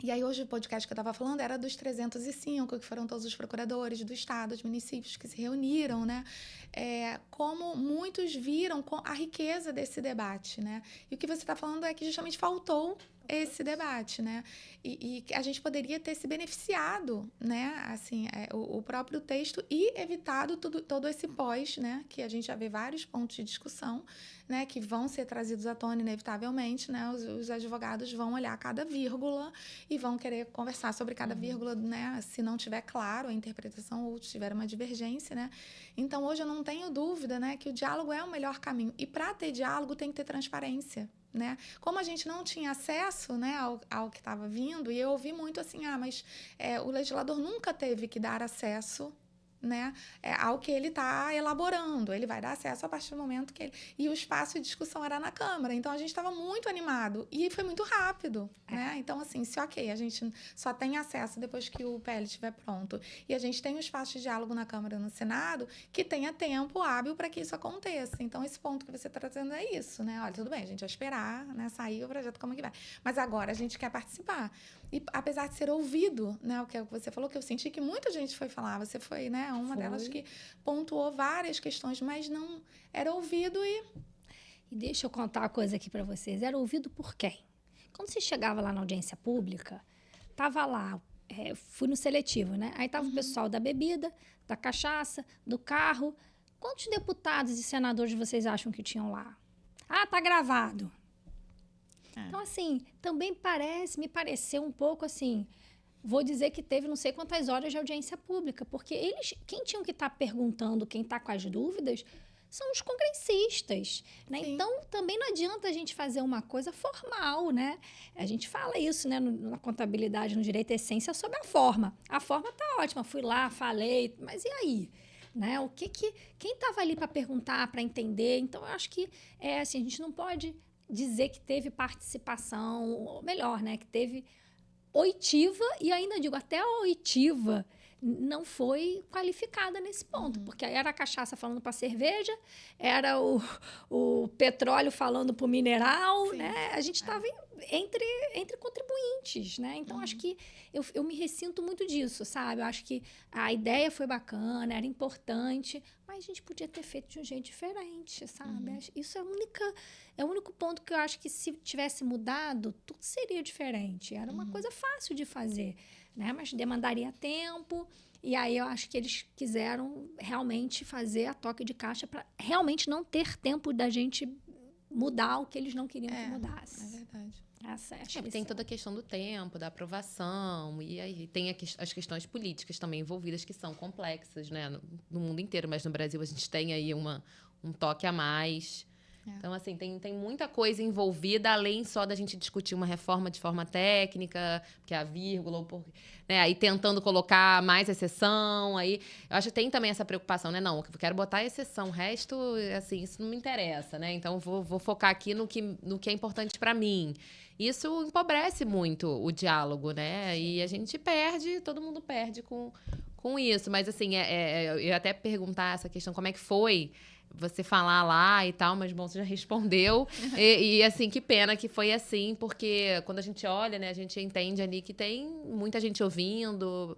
E aí, hoje, o podcast que eu estava falando era dos 305, que foram todos os procuradores do Estado, os municípios que se reuniram, né? Como muitos viram a riqueza desse debate, né? E o que você está falando é que justamente faltou esse debate, né? E a gente poderia ter se beneficiado, né? Assim, o próprio texto e evitado todo esse pós, né? Que a gente já vê vários pontos de discussão, né? Que vão ser trazidos à tona inevitavelmente, né? Os advogados vão olhar cada vírgula e vão querer conversar sobre cada vírgula, né? Se não tiver claro a interpretação ou tiver uma divergência, né? Então, hoje eu não tenho dúvida, né? Que o diálogo é o melhor caminho. E para ter diálogo tem que ter transparência. Né? Como a gente não tinha acesso, né, ao que estava vindo, e eu ouvi muito assim, mas o legislador nunca teve que dar acesso, né, ao que ele está elaborando. Ele vai dar acesso a partir do momento que ele... E o espaço de discussão era na Câmara. Então, a gente estava muito animado. E foi muito rápido, né? Então, assim, a gente só tem acesso depois que o PL estiver pronto. E a gente tem um espaço de diálogo na Câmara e no Senado que tenha tempo hábil para que isso aconteça. Então, esse ponto que você está trazendo é isso, né? Olha, tudo bem, a gente vai esperar, né, sair o projeto como que vai. Mas agora a gente quer participar. E apesar de ser ouvido, né, o que você falou, que eu senti que muita gente foi falar, você foi, né, uma delas que pontuou várias questões, mas não era ouvido E deixa eu contar uma coisa aqui para vocês. Era ouvido por quem? Quando você chegava lá na audiência pública, tava lá, fui no seletivo, né? Aí tava o pessoal da bebida, da cachaça, do carro. Quantos deputados e senadores vocês acham que tinham lá? Ah, tá gravado. Então, assim, também me pareceu um pouco assim, vou dizer que teve não sei quantas horas de audiência pública, porque quem tinham que estar perguntando, quem está com as dúvidas, são os congressistas, né? Então, também não adianta a gente fazer uma coisa formal, né? A gente fala isso, né, na contabilidade, no direito, a essência sobre a forma. A forma tá ótima, fui lá, falei, mas e aí? Né? Quem estava ali para perguntar, para entender? Então, eu acho que assim, a gente não pode dizer que teve participação, ou melhor, né, que teve oitiva, e ainda digo, até a oitiva não foi qualificada nesse ponto, porque era a cachaça falando para a cerveja, era o petróleo falando para o mineral, né? A gente estava entre contribuintes, né? Então, acho que eu me ressinto muito disso, sabe? Eu acho que a ideia foi bacana, era importante, mas a gente podia ter feito de um jeito diferente, sabe? Isso é o único ponto que eu acho que se tivesse mudado, tudo seria diferente. Era uma coisa fácil de fazer, né? Mas demandaria tempo. E aí eu acho que eles quiseram realmente fazer a toque de caixa para realmente não ter tempo da gente mudar o que eles não queriam que mudasse. É verdade. Tem toda a questão do tempo, da aprovação, e aí tem as questões políticas também envolvidas, que são complexas, né? No mundo inteiro, mas no Brasil a gente tem aí um toque a mais. Então, assim, tem muita coisa envolvida, além só da gente discutir uma reforma de forma técnica, que é a vírgula, né? Aí tentando colocar mais exceção, aí... Eu acho que tem também essa preocupação, né? Não, eu quero botar exceção, o resto, assim, isso não me interessa, né? Então, vou focar aqui no que é importante para mim. Isso empobrece muito o diálogo, né? E a gente perde, todo mundo perde com isso. Mas, assim, eu ia até perguntar essa questão, como é que foi você falar lá e tal, mas, bom, você já respondeu. E, assim, que pena que foi assim, porque quando a gente olha, né, a gente entende ali que tem muita gente ouvindo,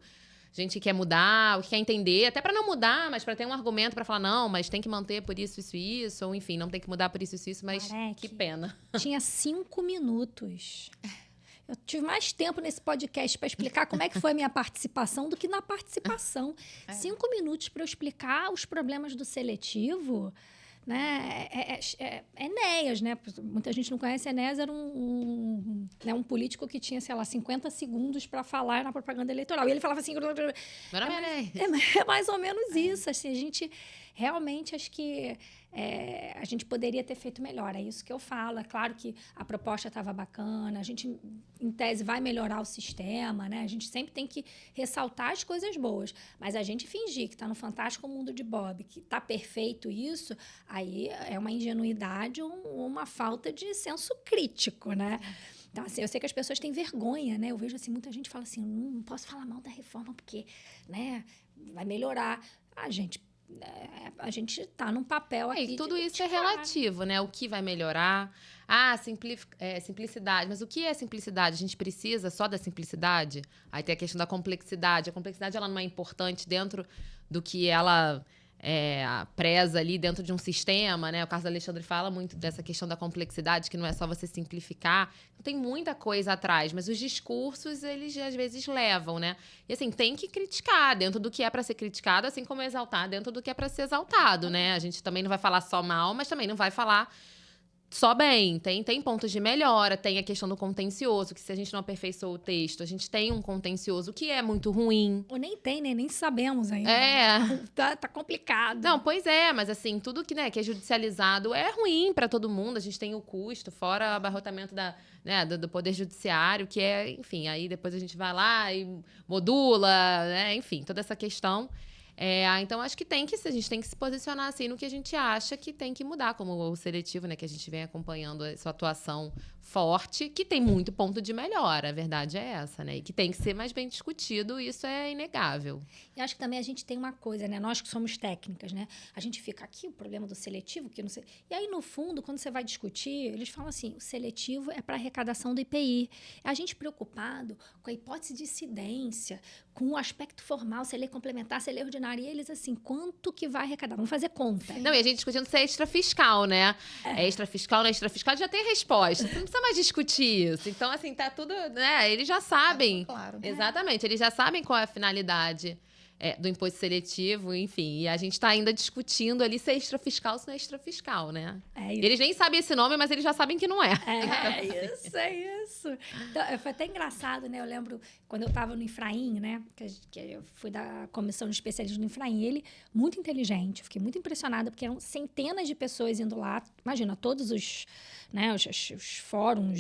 gente que quer mudar, que quer entender, até para não mudar, mas para ter um argumento para falar, não, mas tem que manter por isso, ou enfim, não tem que mudar por isso, mas que pena. Tinha 5 minutos. Eu tive mais tempo nesse podcast para explicar como é que foi a minha participação do que na participação. 5 minutos para eu explicar os problemas do seletivo, né? Enéas, né? Muita gente não conhece. Enéas era um político que tinha, sei lá, 50 segundos para falar na propaganda eleitoral. E ele falava assim... É mais ou menos isso. Assim, a gente realmente, acho que a gente poderia ter feito melhor. É isso que eu falo. É claro que a proposta estava bacana. A gente, em tese, vai melhorar o sistema, né? A gente sempre tem que ressaltar as coisas boas. Mas a gente fingir que está no Fantástico Mundo de Bob, que está perfeito isso, aí é uma ingenuidade ou uma falta de senso crítico, né? Então, assim, eu sei que as pessoas têm vergonha, né? Eu vejo, assim, muita gente fala assim, não posso falar mal da reforma porque, né, vai melhorar. Ah, gente, a gente está num papel aqui E tudo de isso é criticar. relativo, né? O que vai melhorar? Simplicidade. Mas o que é simplicidade? A gente precisa só da simplicidade? Aí tem a questão da complexidade. A complexidade, ela não é importante dentro do que ela preza ali dentro de um sistema, né? O Carlos Alexandre fala muito dessa questão da complexidade, que não é só você simplificar. Tem muita coisa atrás, mas os discursos, eles às vezes levam, né? E assim, tem que criticar dentro do que é para ser criticado, assim como exaltar dentro do que é para ser exaltado, né? A gente também não vai falar só mal, mas também não vai falar só bem. Tem pontos de melhora, tem a questão do contencioso, que se a gente não aperfeiçoou o texto, a gente tem um contencioso que é muito ruim. Ou nem tem, né? Nem sabemos ainda. É. Tá complicado. Não, pois é, mas assim, tudo que é judicializado é ruim para todo mundo. A gente tem o custo, fora o abarrotamento do Poder Judiciário, que é, enfim, aí depois a gente vai lá e modula, né? Enfim, toda essa questão. Então, acho que a gente tem que se posicionar assim no que a gente acha que tem que mudar, como o seletivo, né? Que a gente vem acompanhando a sua atuação forte, que tem muito ponto de melhora, a verdade é essa, né? E que tem que ser mais bem discutido, isso é inegável. E acho que também a gente tem uma coisa, né? Nós que somos técnicas, né? A gente fica aqui, o problema do seletivo, que não sei. E aí, no fundo, quando você vai discutir, eles falam assim: o seletivo é para arrecadação do IPI. A gente preocupado com a hipótese de incidência, com o aspecto formal, se é lei complementar, se é lei ordinária. E eles, assim, quanto que vai arrecadar? Vamos fazer conta. Não, e a gente discutindo se é extrafiscal, né? É extrafiscal, não é extrafiscal, já tem a resposta. Você não precisa mais discutir isso. Então, assim, tá tudo, né? Eles já sabem. Claro. Exatamente, eles já sabem qual é a finalidade do imposto seletivo, enfim. E a gente tá ainda discutindo ali se é extrafiscal ou se não é extrafiscal, né? É isso. Eles nem sabem esse nome, mas eles já sabem que não é. É isso. Então, foi até engraçado, né? Eu lembro quando eu estava no Infraim, né? Que eu fui da comissão de especialistas no Infraim. Ele, muito inteligente, eu fiquei muito impressionada, porque eram centenas de pessoas indo lá. Imagina, todos os fóruns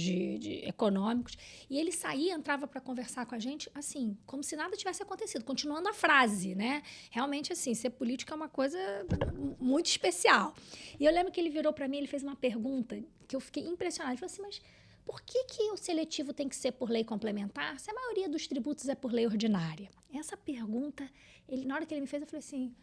econômicos. E ele saía, entrava para conversar com a gente, assim, como se nada tivesse acontecido, continuando a frase, né? Realmente, assim, ser político é uma coisa muito especial. E eu lembro que ele virou para mim, ele fez uma pergunta que eu fiquei impressionada. Ele falou assim, mas por que o seletivo tem que ser por lei complementar se a maioria dos tributos é por lei ordinária? Essa pergunta, na hora que ele me fez, eu falei assim,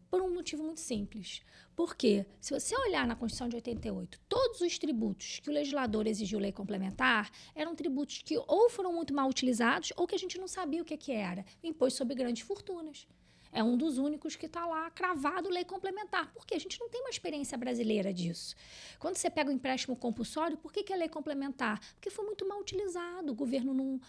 por um motivo muito simples. Porque, se você olhar na Constituição de 88, todos os tributos que o legislador exigiu lei complementar eram tributos que ou foram muito mal utilizados ou que a gente não sabia o que era. O imposto sobre grandes fortunas. É um dos únicos que está lá cravado lei complementar. Por quê? A gente não tem uma experiência brasileira disso. Quando você pega o empréstimo compulsório, por que é lei complementar? Porque foi muito mal utilizado. O governo não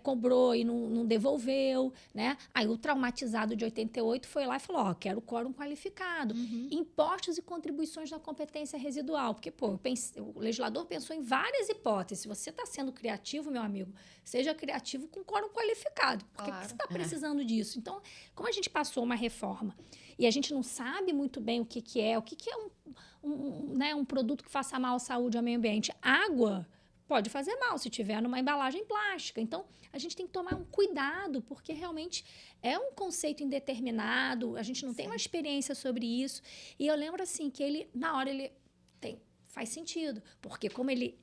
cobrou e não devolveu, né? Aí o traumatizado de 88 foi lá e falou, quero quórum qualificado. Uhum. Impostos e contribuições da competência residual. Porque, o legislador pensou em várias hipóteses. Se você está sendo criativo, meu amigo, seja criativo com quórum qualificado. Porque Claro. você está precisando disso. Então, como a gente passou uma reforma e a gente não sabe muito bem o que é um produto que faça mal à saúde e ao meio ambiente. Água pode fazer mal se tiver numa embalagem plástica. Então, a gente tem que tomar um cuidado, porque realmente é um conceito indeterminado, a gente não tem uma experiência sobre isso. E eu lembro, assim, que ele, na hora, faz sentido, porque como ele,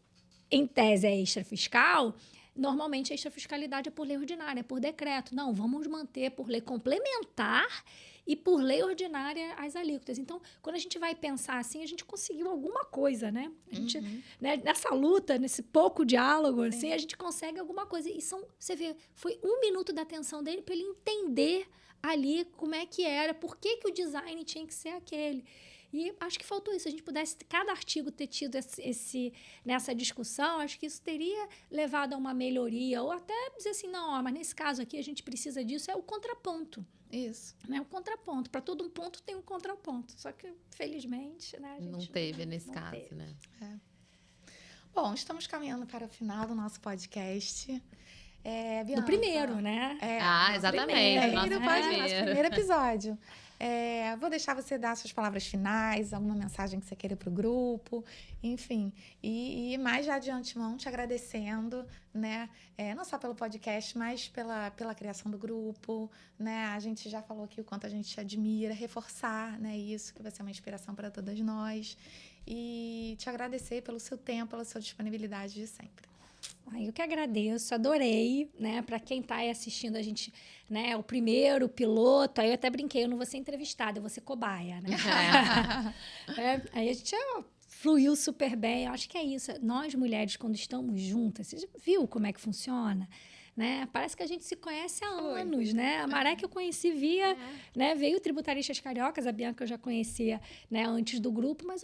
em tese, é extrafiscal, normalmente a extrafiscalidade é por lei ordinária, é por decreto. Não, vamos manter por lei complementar e por lei ordinária as alíquotas. Então, quando a gente vai pensar assim, a gente conseguiu alguma coisa, né? A gente, nessa luta, nesse pouco diálogo, assim, a gente consegue alguma coisa. E você vê, foi 1 minuto da atenção dele para ele entender ali como é que era, por que o design tinha que ser aquele. E acho que faltou isso. Se a gente pudesse, cada artigo ter tido nessa discussão, acho que isso teria levado a uma melhoria. Ou até dizer assim, não, mas nesse caso aqui a gente precisa disso. É o contraponto. Isso. Né? O contraponto. Para todo um ponto tem um contraponto. Só que, felizmente, né, a gente Não teve nesse caso, teve. né? Bom, estamos caminhando para o final do nosso podcast. Bianca, Do primeiro, né? Exatamente. Nosso Nosso primeiro episódio. Vou deixar você dar suas palavras finais, alguma mensagem que você queira para o grupo, enfim. E mais já de antemão te agradecendo, né? Não só pelo podcast, mas pela criação do grupo, né? A gente já falou aqui o quanto a gente te admira, reforçar, né? Isso que vai ser uma inspiração para todas nós. e te agradecer pelo seu tempo, pela sua disponibilidade de sempre. Eu que agradeço, adorei, né? Para quem está aí assistindo a gente, né? O primeiro piloto, aí eu até brinquei, eu não vou ser entrevistada, eu vou ser cobaia, né? Aí a gente fluiu super bem, eu acho que é isso. Nós mulheres, quando estamos juntas, você já viu como é que funciona? Né? Parece que a gente se conhece há anos, né? A Maré que eu conheci via, né? Veio Tributaristas Cariocas, a Bianca eu já conhecia, né? Antes do grupo, mas